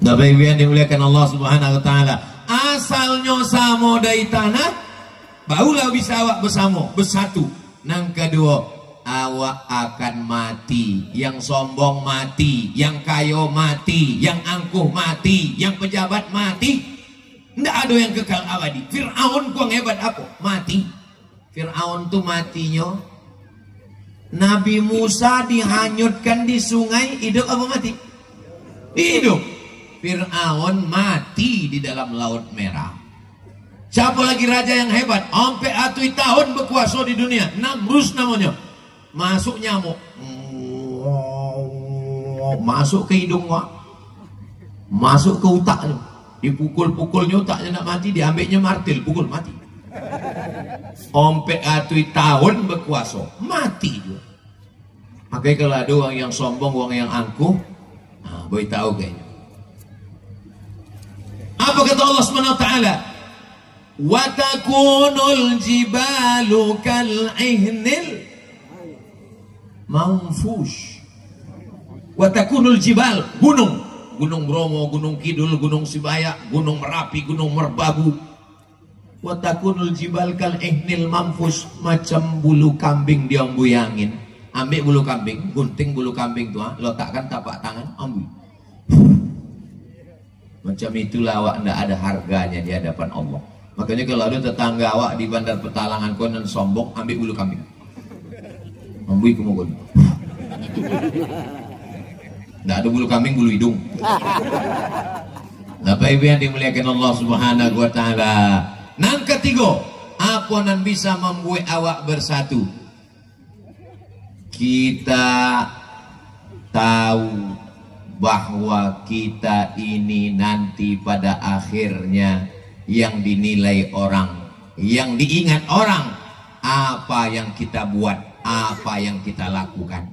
Bapak Ibu yang dimuliakan Allah Subhanahu wa taala, asalnya sama dari tanah, barulah bisa awak bersama, bersatu. Nang kedua, awak akan mati. Yang sombong mati, yang kaya mati, yang angkuh mati, yang pejabat mati. Nggak ada yang kekal abadi. Fir'aun kok hebat apa? Mati. Fir'aun tuh matinya, Nabi Musa dihanyutkan di sungai, hidup apa mati? Hidup. Fir'aun mati di dalam Laut Merah. Siapa lagi raja yang hebat? Sampai atui tahun berkuasa di dunia. Namrus namanya. Masuk nyamuk, masuk ke hidung, masuk ke otaknya, dipukul-pukulnya otaknya nak mati, diambilnya martil, pukul mati. Sampai atui tahun berkuasa, mati juga. Makanya kalau ada orang yang sombong, orang yang angkuh, boleh tahu kayaknya. Apa kata Allah SWT? Wa takunul jibalu kal'ihnil manfush. Wa takunul jibal, gunung, Gunung Bromo, Gunung Kidul, Gunung Sibaya, Gunung Merapi, Gunung Merbabu. Wa takunul jibal kal'ihnil manfush, macam bulu kambing diambuyangin. Ambil bulu kambing, gunting bulu kambing tuh, letakkan tapak tangan, ambil. Macam itulah awak tidak ada harganya di hadapan Allah. Makanya kalau ada tetangga awak di Bandar Petalangan konon sombong, ambil bulu kambing, ambil kemogon. Tidak ada bulu kambing, bulu hidung. Bapak Ibu yang dimuliakan Allah Subhanahu wa taala. Nang ketiga, apa yang bisa membuat awak bersatu? Kita tahu bahwa kita ini nanti pada akhirnya yang dinilai orang, yang diingat orang, apa yang kita buat, apa yang kita lakukan.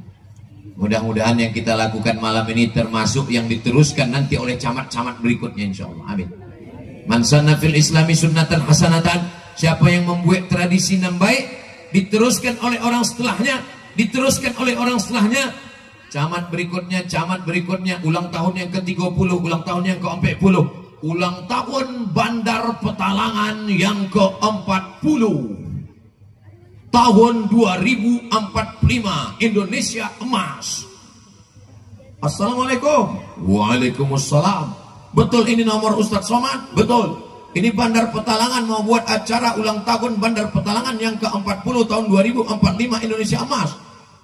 Mudah-mudahan yang kita lakukan malam ini termasuk yang diteruskan nanti oleh camat-camat berikutnya, insyaallah. Amin. Man sanna fil islami sunnatan hasanatan, siapa yang membuat tradisi yang baik, diteruskan oleh orang setelahnya, diteruskan oleh orang setelahnya. Camat berikutnya, ulang tahun yang ke-30, ulang tahun yang ke-40, ulang tahun Bandar Petalangan yang ke-40. Tahun 2045 Indonesia emas. Assalamualaikum. Waalaikumsalam. Betul ini nomor Ustadz Somad? Betul. Ini Bandar Petalangan mau buat acara ulang tahun Bandar Petalangan yang ke-40 tahun 2045 Indonesia emas.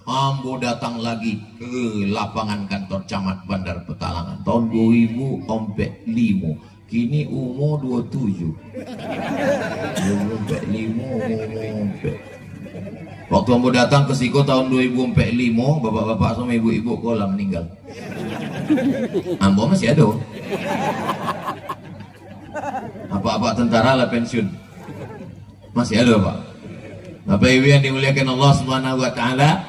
Ambo datang lagi ke lapangan kantor camat Bandar Petalangan tahun 2045. Kini umur 27. 2045. Waktu ambo datang ke Siko tahun 2045, bapak-bapak sama ibu-ibu kolam meninggal. Ambo masih ada. Apa-apa tentara lah pensiun. Masih ada, Pak. Bapak Ibu yang dimuliakan Allah Subhanahu wa taala,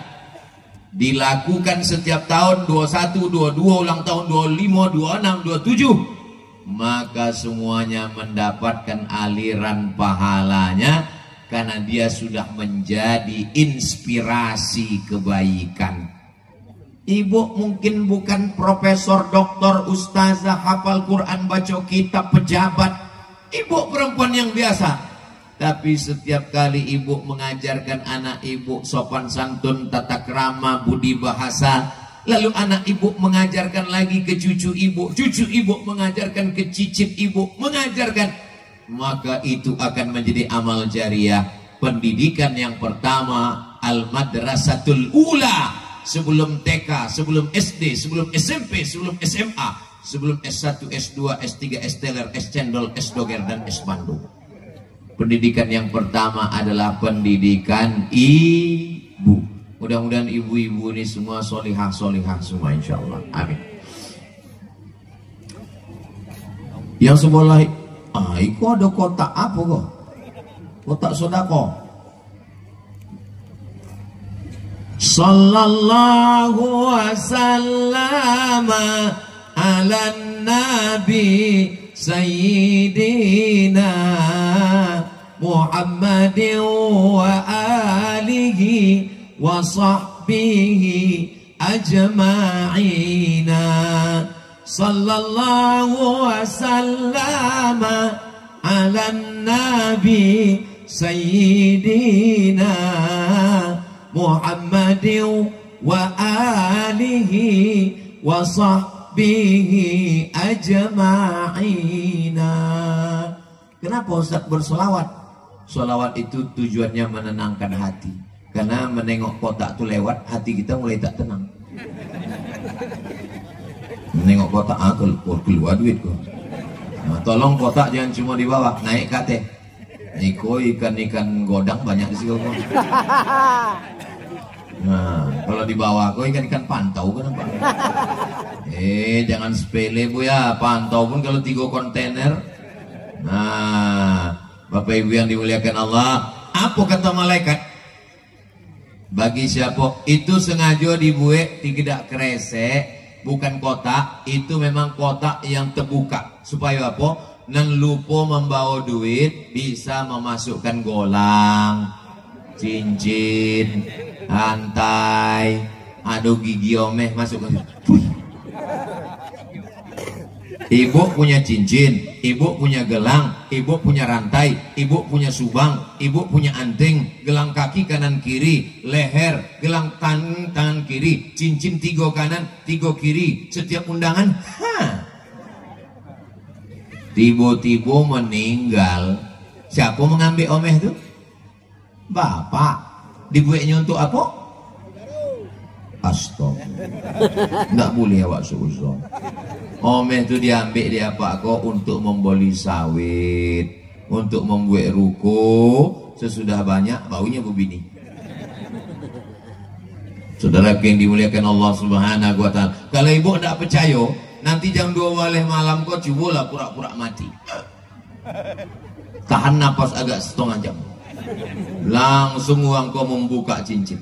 dilakukan setiap tahun 21, 22, ulang tahun 25, 26, 27, maka semuanya mendapatkan aliran pahalanya karena dia sudah menjadi inspirasi kebaikan. Ibu mungkin bukan profesor, doktor, ustazah, hafal Quran, baca kitab, pejabat. Ibu perempuan yang biasa. Tapi setiap kali ibu mengajarkan anak ibu sopan santun, tata krama, budi bahasa, lalu anak ibu mengajarkan lagi ke cucu ibu mengajarkan ke cicit ibu, mengajarkan. maka itu akan menjadi amal jariah. Pendidikan yang pertama, al-madrasatul ula, sebelum TK, sebelum SD, sebelum SMP, sebelum SMA, sebelum S1, S2, S3, S teler, S cendol, S doger, dan S bandung. Pendidikan yang pertama adalah pendidikan ibu. Mudah-mudahan ibu-ibu ini semua solihah-solihah semua, insya Allah. Amin. Yang sebelah, itu ada kotak apa kok? Kotak sodako. Sallallahu wasallam ala nabi sayyidina Muhammadin wa alihi wa sahbihi ajma'ina. Sallallahu wasallam ala nabi sayyidina Muhammadin wa alihi wa sahbihi ajma'ina. Kenapa Ustaz bersolawat? Solawat itu tujuannya menenangkan hati. Karena menengok kotak itu lewat, hati kita mulai tak tenang. Menengok kotak, keluar duit kok. Nah, tolong kotak jangan cuma di bawah, naik kate. Niko ikan-ikan godang banyak di situ kok. Nah, kalau di bawah kok ikan-ikan pantau kan Pak. Jangan sepele Bu ya, pantau pun kalau 3 kontainer. Nah, Bapak Ibu yang dimuliakan Allah, apa kata malaikat? Bagi siapa itu sengaja dibuat tidak kresek, bukan kotak, itu memang kotak yang terbuka. Supaya apa? Nan lupa membawa duit bisa memasukkan golang, cincin, rantai, aduh gigi omeh masuk. Ibu punya cincin, ibu punya gelang, ibu punya rantai, ibu punya subang, ibu punya anting, gelang kaki kanan kiri, leher, gelang tangan kiri, cincin 3 kanan, 3 kiri, setiap undangan. Tiba-tiba meninggal. Siapa mengambil omeh itu? Bapak. Dibuatnya untuk apa? Astagfirullah. Nggak boleh awak seuzon. Omeh itu diambil dia apa kok? Untuk membeli sawit, untuk membuat ruko. Sesudah banyak baunya begini. Saudara yang dimuliakan Allah Subhanahu wa Ta'ala, kalau ibu tidak percaya, nanti jam 2 malam kau cobalah pura-pura mati. Tahan napas agak setengah jam. Langsung uang kau membuka cincin.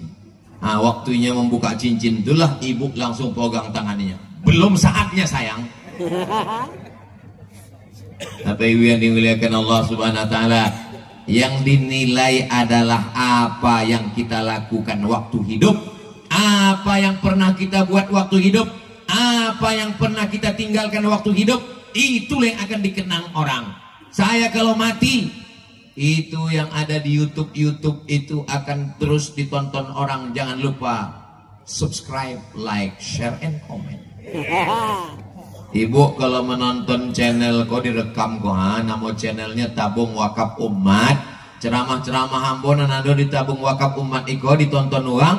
Nah, waktunya membuka cincin itulah ibu langsung pegang tangannya. Belum saatnya sayang. Apa ibu yang dimuliakan Allah Subhanahu wa Ta'ala, yang dinilai adalah apa yang kita lakukan waktu hidup, apa yang pernah kita buat waktu hidup, apa yang pernah kita tinggalkan waktu hidup, itulah yang akan dikenang orang. Saya kalau mati, itu yang ada di YouTube itu akan terus ditonton orang. Jangan lupa subscribe, like, share, and comment. Ibu kalau menonton channel kok direkam kok, nama channelnya Tabung Wakaf Umat. Ceramah-ceramah ambonan ada di Tabung Wakaf Umat iko ditonton uang.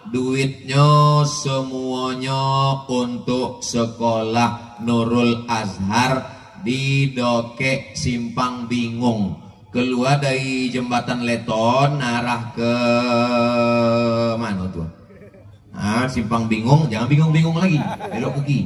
Duitnya semuanya untuk sekolah Nurul Azhar di Dokek Simpang Bingung. Keluar dari jembatan Leton arah ke mana tuh? Simpang Bingung, jangan bingung-bingung lagi, belok ke kiri.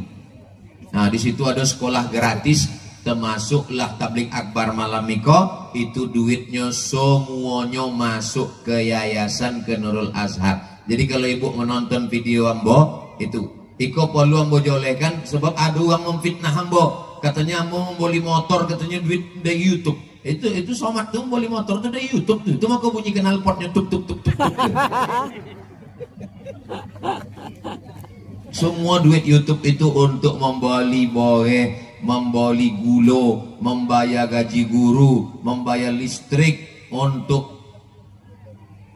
Nah, di situ ada sekolah gratis, termasuklah tablik akbar malam miko. Itu duitnya semuanya masuk ke yayasan ke Nurul Azhar. Jadi kalau ibu menonton video ambo itu, iko perlu ambo jolekan sebab ada orang memfitnah ambo. Katanya ambo membeli motor, katanya duit dari YouTube. Itu somat tuh membeli motor itu dari YouTube tuh. Itu maka bunyi knalpotnya tuk tuk tuk tuk. Semua duit YouTube itu untuk membeli boreh, membeli gulo, membayar gaji guru, membayar listrik untuk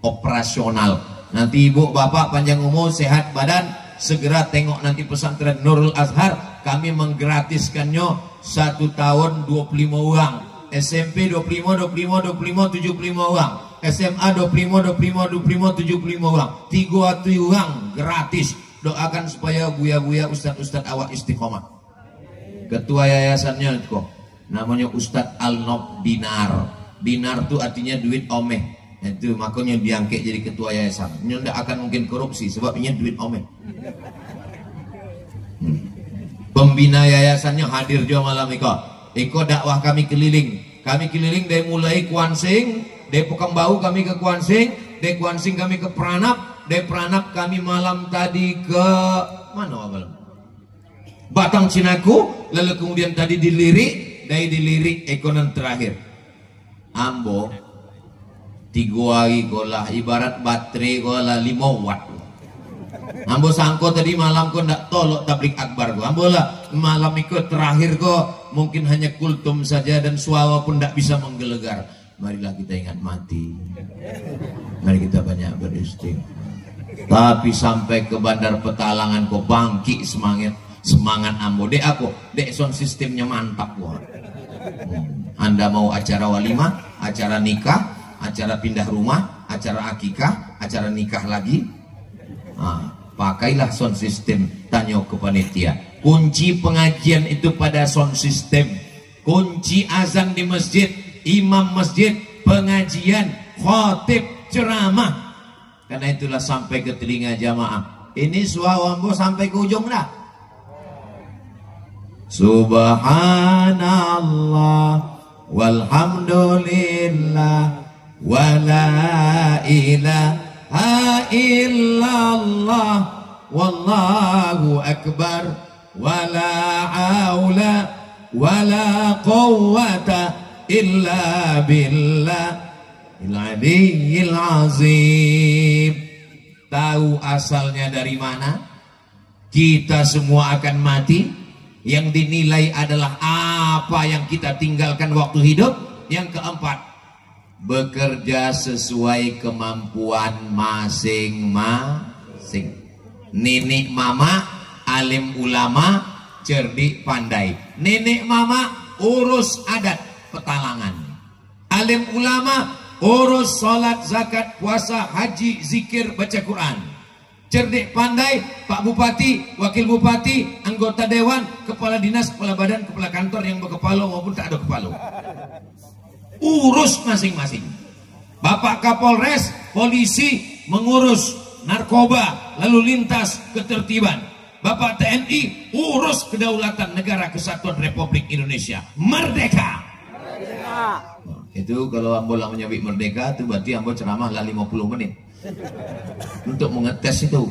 operasional. Nanti ibu bapak panjang umur sehat badan, segera tengok nanti pesantren Nurul Azhar. Kami menggratiskannya 1 tahun 25 orang SMP 25 75 uang, SMA 25 uang, 3 uang gratis. Doakan supaya buya-buya ustad-ustad awak istiqomah. Ketua yayasannya kok namanya Ustadz Al-Nob Dinar. Dinar itu artinya duit omeh. Itu makanya diangkat jadi ketua yayasan. Ini tidak akan mungkin korupsi sebab ini duit omeh. Pembina yayasannya hadir juga malam Iko dakwah kami keliling dari mulai Kuansing, dari Pekembau kami ke Kuansing, dari Kuansing kami ke Pranap, dari Pranap kami malam tadi ke mana malam? Batang Cinaku, lalu kemudian tadi dilirik, dari dilirik ekonomi terakhir. Ambo 3 hari kolah ibarat baterai kolah 5 watt. Ambo sangko tadi malam ko ndak tolok tablik akbar ko. Ambo lah malam ikut terakhir ko mungkin hanya kultum saja dan suara pun ndak bisa menggelegar. Marilah kita ingat mati. Mari kita banyak beristighfar. Tapi sampai ke Bandar Petalangan ko bangkit semangat ambo. Dek aku, dek sound sistemnya mantap wah. Anda mau acara walimah, acara nikah, acara pindah rumah, acara akikah, acara nikah lagi. Pakailah sound system, tanya ke panitia. Kunci pengajian itu pada sound system. Kunci azan di masjid, imam masjid, pengajian, khotib, ceramah. Karena itulah sampai ke telinga jamaah. Ini suara ambo sampai ke ujung dah. Subhanallah walhamdulillah wala ilaha illallah wallahu akbar wala haula wala quwwata illa billah al-aliyyil azim. Tahu asalnya dari mana? Kita semua akan mati. Yang dinilai adalah apa yang kita tinggalkan waktu hidup. Yang keempat, bekerja sesuai kemampuan masing-masing. Nenek mama alim ulama, cerdik pandai. Nenek mama urus adat Petalangan, alim ulama urus salat zakat puasa haji zikir baca Quran. Cerdik pandai Pak Bupati, Wakil Bupati, anggota dewan, kepala dinas, kepala badan, kepala kantor yang berkepala maupun tak ada kepala. Urus masing-masing. Bapak Kapolres, polisi mengurus narkoba, lalu lintas, ketertiban. Bapak TNI urus kedaulatan negara kesatuan Republik Indonesia. Merdeka. Itu kalau ambo namanya merdeka itu berarti ambo ceramah lah 50 menit. Untuk mengetes itu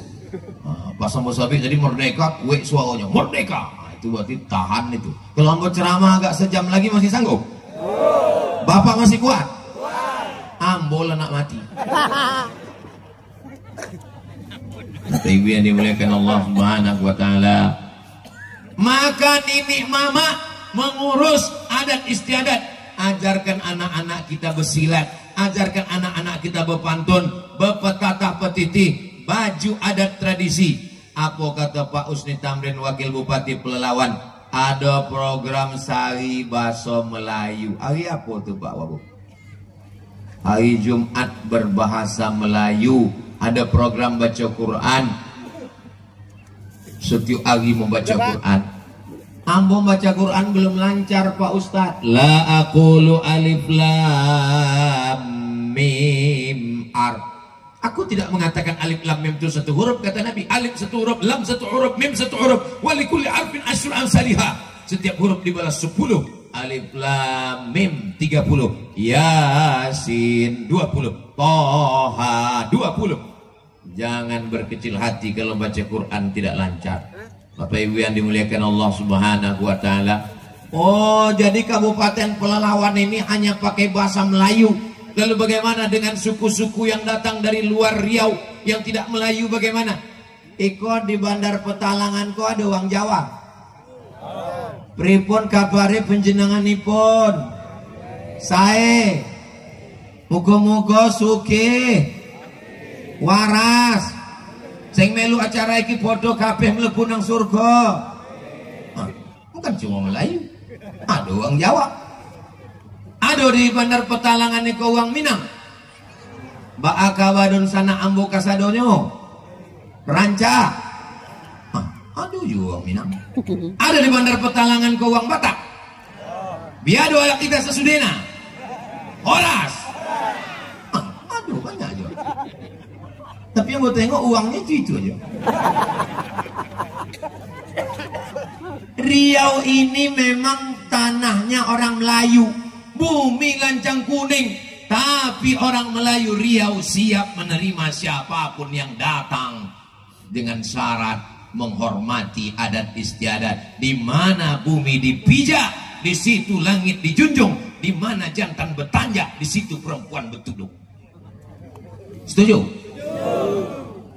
pas ambo sabi jadi merdeka kue suaranya merdeka. Itu berarti tahan itu. Kalau ambo ceramah agak sejam lagi masih sanggup? Bapak masih kuat? Ambo lah nak mati. Ibu yang dimuliakan Allah Subhanahu wa taala. Maka nenek mama mengurus adat istiadat. Ajarkan anak-anak kita bersilat, ajarkan anak-anak kita berpantun, berpetatah petitih, baju adat tradisi. Apa kata Pak Usni Tamrin, Wakil Bupati Pelalawan? Ada program Sari Bahasa Melayu. Hari apa tuh Pak Wabu? Hari Jumat berbahasa Melayu. Ada program baca Quran. Setiap hari membaca Quran. Ambo baca Quran belum lancar Pak Ustadz. La aqulu alif lam mim ar. Aku tidak mengatakan alif lam mim itu satu huruf, kata Nabi. Alif satu huruf, lam satu huruf, mim satu huruf. Wa likulli harfin asyru amsalihah. Setiap huruf dibalas 10. Alif lam mim 30. Yasin 20. Toha 20. Jangan berkecil hati kalau baca Quran tidak lancar. Bapak Ibu yang dimuliakan Allah Subhanahu wa taala. Oh, jadi Kabupaten Pelalawan ini hanya pakai bahasa Melayu. Lalu bagaimana dengan suku-suku yang datang dari luar Riau yang tidak Melayu bagaimana? Iko di Bandar Petalangan ko ada orang Jawa. Pripun kabare panjenenganipun? Sae. Muga-muga sugih. Waras. Sing melu acara iki padha kabeh mlebu nang surga. Bukan cuma Melayu, ada orang Jawa. Ada di Bandar Petalangan ni ko uang Minang. Baaka badon sana ambo kasadonyo. Ranca. Aduh juga uang Minang. Ada di Bandar Petalangan ko uang Batak. Biado anak kita sesudena. Horas. Aduh banyak aja. Tapi yang mau tengok uangnya itu aja. Riau ini memang tanahnya orang Melayu, bumi lancang kuning, tapi orang Melayu Riau siap menerima siapapun yang datang dengan syarat menghormati adat istiadat. Di mana bumi dipijak, di situ langit dijunjung. Di mana jantan bertanjak, di situ perempuan bertuduk. Setuju?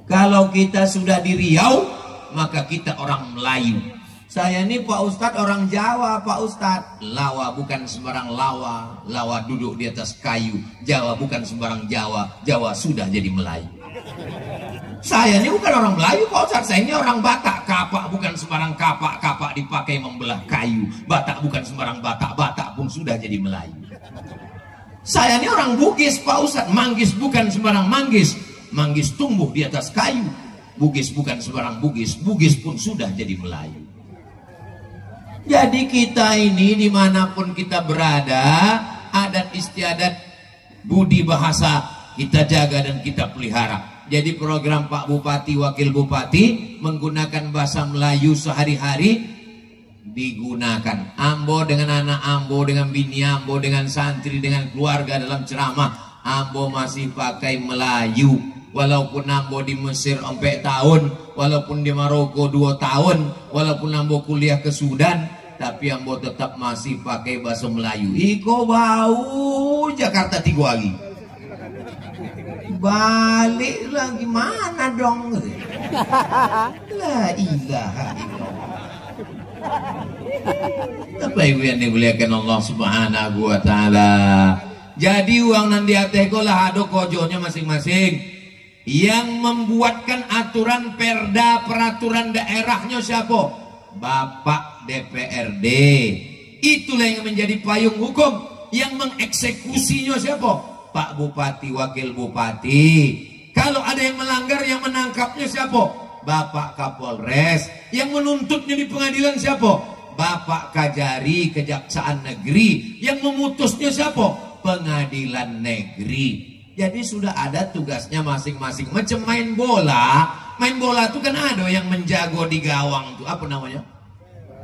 Kalau kita sudah di Riau, maka kita orang Melayu. Saya ini Pak Ustadz orang Jawa, Pak Ustadz. Lawa bukan sembarang lawa. Lawa duduk di atas kayu. Jawa bukan sembarang Jawa. Jawa sudah jadi Melayu. Saya ini bukan orang Melayu, Pak Ustadz. Saya ini orang Batak. Kapak bukan sembarang kapak. Kapak dipakai membelah kayu. Batak bukan sembarang Batak. Batak pun sudah jadi Melayu. Saya ini orang Bugis, Pak Ustadz. Manggis bukan sembarang manggis. Manggis tumbuh di atas kayu. Bugis bukan sembarang Bugis. Bugis pun sudah jadi Melayu. Jadi kita ini dimanapun kita berada, adat istiadat, budi bahasa kita jaga dan kita pelihara. Jadi program Pak Bupati, Wakil Bupati menggunakan bahasa Melayu sehari-hari digunakan. Ambo dengan anak Ambo, dengan bini Ambo, dengan santri, dengan keluarga dalam ceramah, Ambo masih pakai Melayu. Walaupun Ambo di Mesir 4 tahun, walaupun di Maroko 2 tahun, walaupun Ambo kuliah ke Sudan, tapi Ambo tetap masih pakai bahasa Melayu. Iko bau Jakarta 3 lagi. Balik lagi mana dong? La ilaha illallah. Apa ibu yang dimuliakan Allah Subhanahu wa taala. Jadi uang nan diateko lah ada kojonya masing-masing. Yang membuatkan aturan perda peraturan daerahnya siapa? Bapak DPRD. Itulah yang menjadi payung hukum. Yang mengeksekusinya siapa? Pak Bupati, Wakil Bupati. Kalau ada yang melanggar, yang menangkapnya siapa? Bapak Kapolres. Yang menuntutnya di pengadilan siapa? Bapak Kajari, Kejaksaan Negeri. Yang memutusnya siapa? Pengadilan Negeri. Jadi sudah ada tugasnya masing-masing. Macam main bola. Main bola itu kan ada yang menjago di gawang tuh. Apa namanya?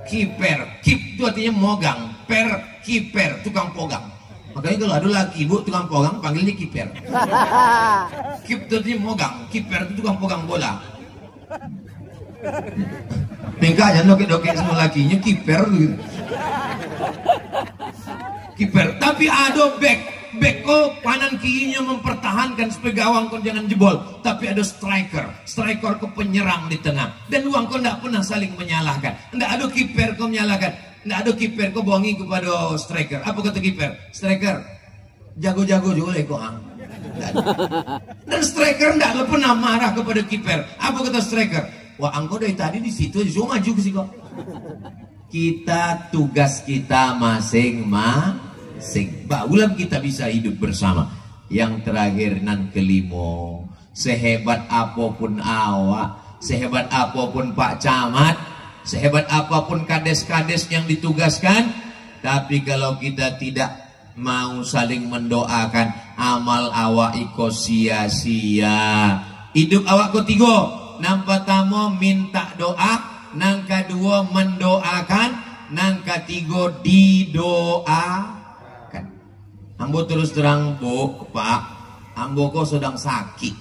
Kiper. Kip itu artinya mogang. Per, kiper, tukang pogang. Makanya kalau ada laki ibu tukang pogang panggilnya kiper. Kip itu artinya mogang. Kiper itu tukang pogang bola. Tingkah aja dokek-dokek semua lakinya kiper gitu. Kiper. Tapi ada back. Beko kanan kirinya mempertahankan supaya gawang kau jangan jebol. Tapi ada striker. Striker ke penyerang di tengah. Dan uang kau tidak pernah saling menyalahkan. Tidak ada kiper kau menyalahkan. Tidak ada kiper kau bohongi kepada striker. Apa kata kiper? Striker jago-jago juga kau ang. Dan striker tidak pernah marah kepada kiper. Apa kata striker? Wah angkau dari tadi di situ aja maju ke sih kok. Kita tugas kita masing-masing. Barulah kita bisa hidup bersama. Yang terakhir nan kelimo, sehebat apapun awak, sehebat apapun Pak Camat, sehebat apapun kades-kades yang ditugaskan, tapi kalau kita tidak mau saling mendoakan, amal awak iko sia-sia. Hidup awak ketiga, nang pertama minta doa, nang kedua mendoakan, nang ketiga didoa. Ambo terus terang bu, Pak, ambo kok sedang sakit.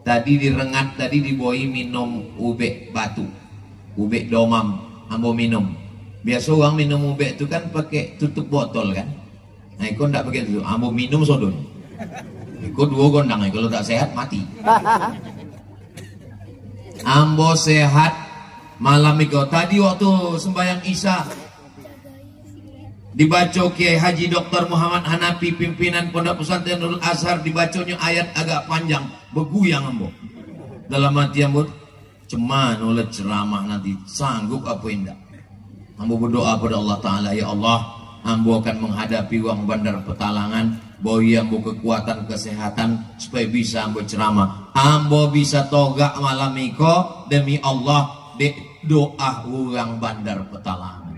Tadi direngat, tadi diboi minum ube batu, ube domam, ambo minum. Biasa orang minum ube itu kan pakai tutup botol kan. Nah, ikut ndak pakai itu, ambo minum sodon. Ikut 2 gondang, kalau tak sehat mati. Ambo sehat malam itu. Tadi waktu sembahyang Isya dibaca Kiai Haji Dr. Muhammad Hanafi, pimpinan Pondok Pesantren Nurul Azhar, dibacanya ayat agak panjang, beguyang ambo. Dalam hati ambo, cuman oleh ceramah nanti sanggup apa enggak. Ambo berdoa pada Allah Ta'ala, ya Allah, ambo akan menghadapi uang bandar Petalangan, boy ambo kekuatan kesehatan supaya bisa ambo ceramah, ambo bisa togak malam iko demi Allah dek doa uang bandar Petalangan.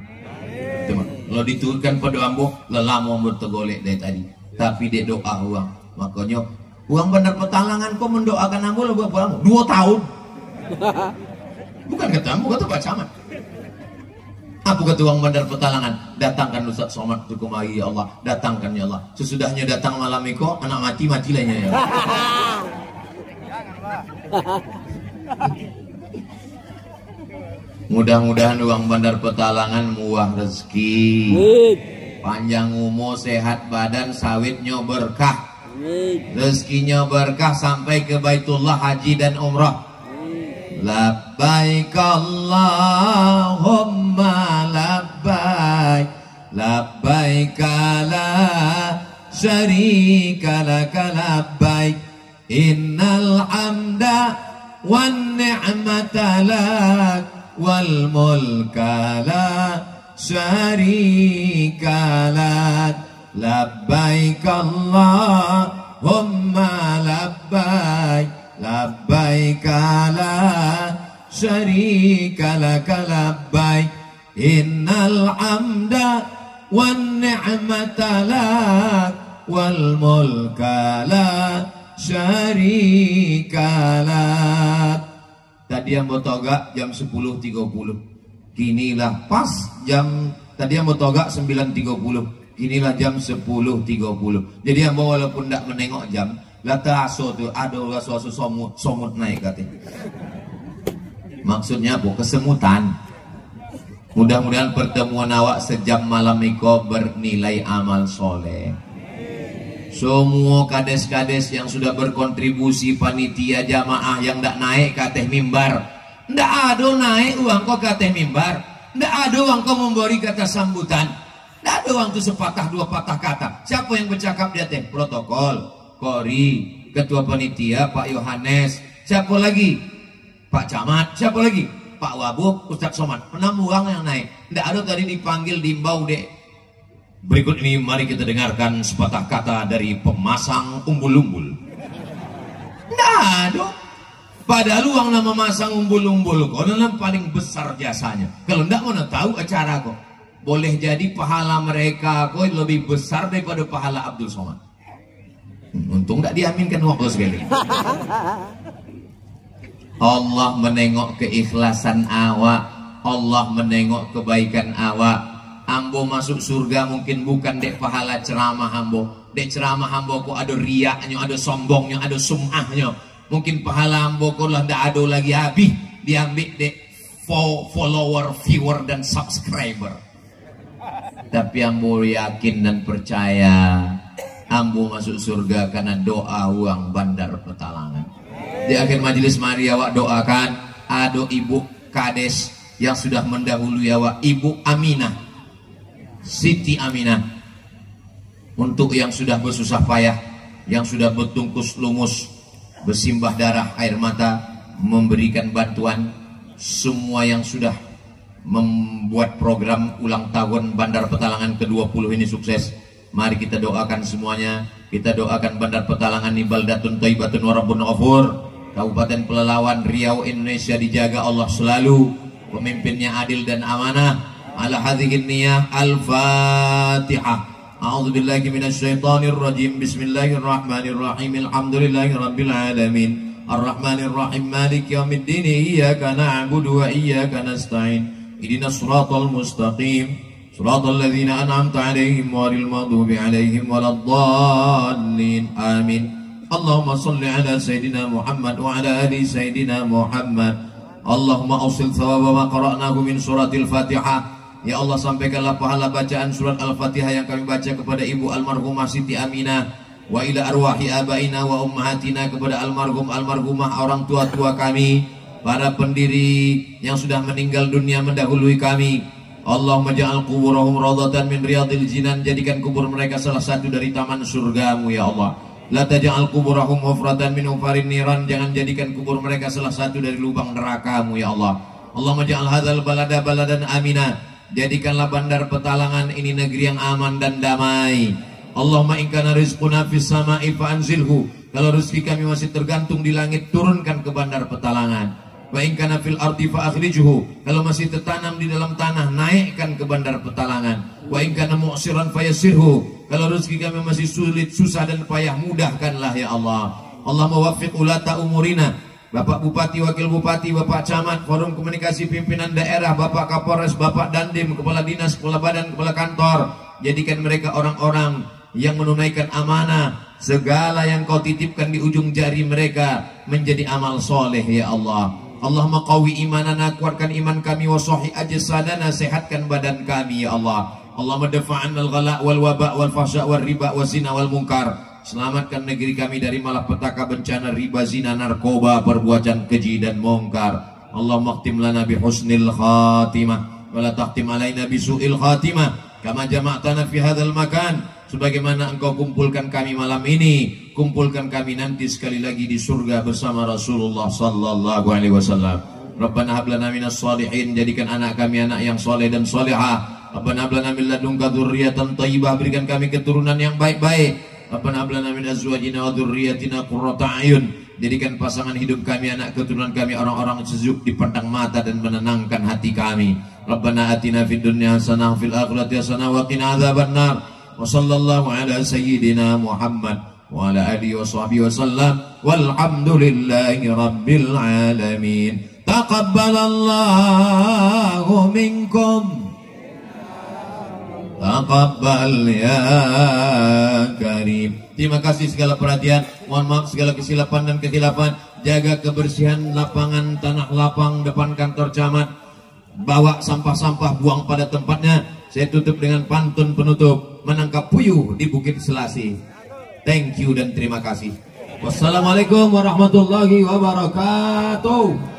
Teman, lo diturunkan pada ambo lelamo ambo tegolek dari tadi, tapi dek doa uang, makanya uang bandar Petalangan kok mendoakan ambo lo berapa lama? 2 tahun. Bukan kata ambo, kata Pak Camat. Apa kata uang bandar Petalangan? Datangkan Ustaz Somad Tukumai ya Allah, datangkan ya Allah. Sesudahnya datang malam iko, anak mati lainnya ya. Mudah-mudahan uang bandar Petalangan muah rezeki, panjang umur, sehat badan, sawitnya berkah, rezekinya berkah sampai ke Baitullah haji dan umrah. Labbaik Allahumma labbaik, labbaik la syarika laka labbaik, innal hamda wan ni'mata lak wal mulka la syarika lak, labbaik Allahumma labbaik, labbaik la syarika laka labbaik, innal hamda wan ni'mata lak wal mulka la syarika lak. Tadi yang botoga jam 10.30, kinilah pas jam, tadi yang botoga 9.30, inilah jam 10.30. Jadi yang walaupun tidak menengok jam, lata aso tuh ada suatu somut naik katanya. Maksudnya apa? Kesemutan. Mudah-mudahan pertemuan awak sejam malam iko bernilai amal soleh. Semua kades-kades yang sudah berkontribusi, panitia jamaah yang tidak naik ke atas mimbar, tidak ada naik uang kau ke atas mimbar, tidak ada uang kau memberi kata sambutan, tidak ada uang itu sepatah 2 patah kata. Siapa yang bercakap di atas? Protokol, Kori, ketua panitia Pak Yohanes, siapa lagi? Pak Camat, siapa lagi? Pak Wabuk, Ustaz Somad. Penam uang yang naik, tidak ada tadi dipanggil diimbau dek. Berikut ini mari kita dengarkan sepatah kata dari pemasang umbul-umbul. Nah, aduh. Padahal uang nama masang umbul-umbul kok dalam paling besar jasanya. Kalau enggak mau tahu acara kok, boleh jadi pahala mereka kok lebih besar daripada pahala Abdul Somad. Untung enggak diaminkan waktu sekali. Allah menengok keikhlasan awak, Allah menengok kebaikan awak. Ambo masuk surga mungkin bukan dek pahala ceramah ambo, dek ceramah ambo kok ada riaknya, ada sombongnya, ada sumahnya. Mungkin pahala ambo kok lah ndak ada lagi habis diambil dek follower, viewer dan subscriber. Tapi ambo yakin dan percaya ambo masuk surga karena doa uang bandar Petalangan. Di akhir majelis mari awak doakan ada ibu kades yang sudah mendahului awak, Ibu Aminah, Siti Aminah, untuk yang sudah bersusah payah, yang sudah bertungkus lumus, bersimbah darah air mata, memberikan bantuan, semua yang sudah membuat program ulang tahun Bandar Petalangan ke-20 ini sukses. Mari kita doakan semuanya. Kita doakan Bandar Petalangan ini baldatun thayyibatun wa rabbun ghafur. Kabupaten Pelalawan Riau Indonesia dijaga Allah selalu, pemimpinnya adil dan amanah. Ala hadhihi niyah al-Fatihah. A'udzu billahi minasyaitonir rajim. Bismillahirrahmanirrahim. Alhamdulillahirabbil alamin. Arrahmanir rahim. Maliki yaumiddin. Iyyaka na'budu wa iyyaka nasta'in. Ihdinas siratal mustaqim. Siratal ladzina an'amta 'alaihim ghairil maghdubi 'alaihim waladdallin. Amin. Allahumma shalli ala sayidina Muhammad wa ala ali sayidina Muhammad. Allahumma awsil thawaba ma qara'nahu min suratil Fatihah. Ya Allah, sampaikanlah pahala bacaan surat Al-Fatihah yang kami baca kepada Ibu almarhumah Siti Aminah, wa ila arwahi abaina wa ummahatina, kepada almarhumah orang tua-tua kami, para pendiri yang sudah meninggal dunia mendahului kami. Allahumma ja'al kuburahum radatan min riyadil jinan, jadikan kubur mereka salah satu dari taman surgamu ya Allah. La taj'al kuburahum hufratan min hufarin niran, jangan jadikan kubur mereka salah satu dari lubang nerakamu ya Allah. Allahumma ja'al hadzal balada baladan amina Jadikanlah Bandar Petalangan ini negeri yang aman dan damai. Allahumma in kana rizquna fis sama'i fa'anzilhu. Kalau rezeki kami masih tergantung di langit, turunkan ke Bandar Petalangan. Wa in kana fil ardi fa'akhrijhu. Kalau masih tertanam di dalam tanah, naikkan ke Bandar Petalangan. Wa in kana mu'siran fayassirhu. Kalau rezeki kami masih sulit, susah dan payah, mudahkanlah ya Allah. Allahumma waffiq ulata umurina. Bapak Bupati, Wakil Bupati, Bapak Camat, Forum Komunikasi Pimpinan Daerah, Bapak Kapolres, Bapak Dandim, Kepala Dinas, Kepala Badan, Kepala Kantor. Jadikan mereka orang-orang yang menunaikan amanah. Segala yang kau titipkan di ujung jari mereka menjadi amal soleh ya Allah. Allahumma qawi imanana, kuatkan iman kami, wa sahih ajsadana, sehatkan badan kami ya Allah. Allahumma dafa'an al-ghala wal waba wal fahsya wal riba wal zina wal munkar. Selamatkan negeri kami dari malapetaka, bencana, riba, zina, narkoba, perbuatan keji dan mungkar. Allahumma khtim lana bi husnil khatimah wa la takhtim alaina bi su'il khatimah. Kama jama'tana fi hadzal makan, sebagaimana engkau kumpulkan kami malam ini, kumpulkan kami nanti sekali lagi di surga bersama Rasulullah sallallahu alaihi wasallam. Rabbana hab lana minas shalihin, jadikan anak kami anak yang soleh dan solehah. Rabbana hab lana min ladunka dzurriyyatan thayyibah, berikan kami keturunan yang baik-baik. Rabbana hab lana min azwajina wa dzurriyyatina qurrata a'yun, jadikan pasangan hidup kami, anak keturunan kami orang-orang sejuk dipandang mata dan menenangkan hati kami. Rabbana atina fid dunya hasanah fil akhirati hasanah wa qina adzabannar. Wa sallallahu ala sayyidina Muhammad wa ala alihi wa sahbihi wasallam, walhamdulillahi rabbil alamin. Taqabbalallahu minkum, taqabbal ya karim. Terima kasih segala perhatian. Mohon maaf segala kesilapan dan kehilafan. Jaga kebersihan lapangan tanah lapang depan kantor camat. Bawa sampah-sampah, buang pada tempatnya. Saya tutup dengan pantun penutup. Menangkap puyuh di Bukit Selasi. Thank you dan terima kasih. Wassalamualaikum warahmatullahi wabarakatuh.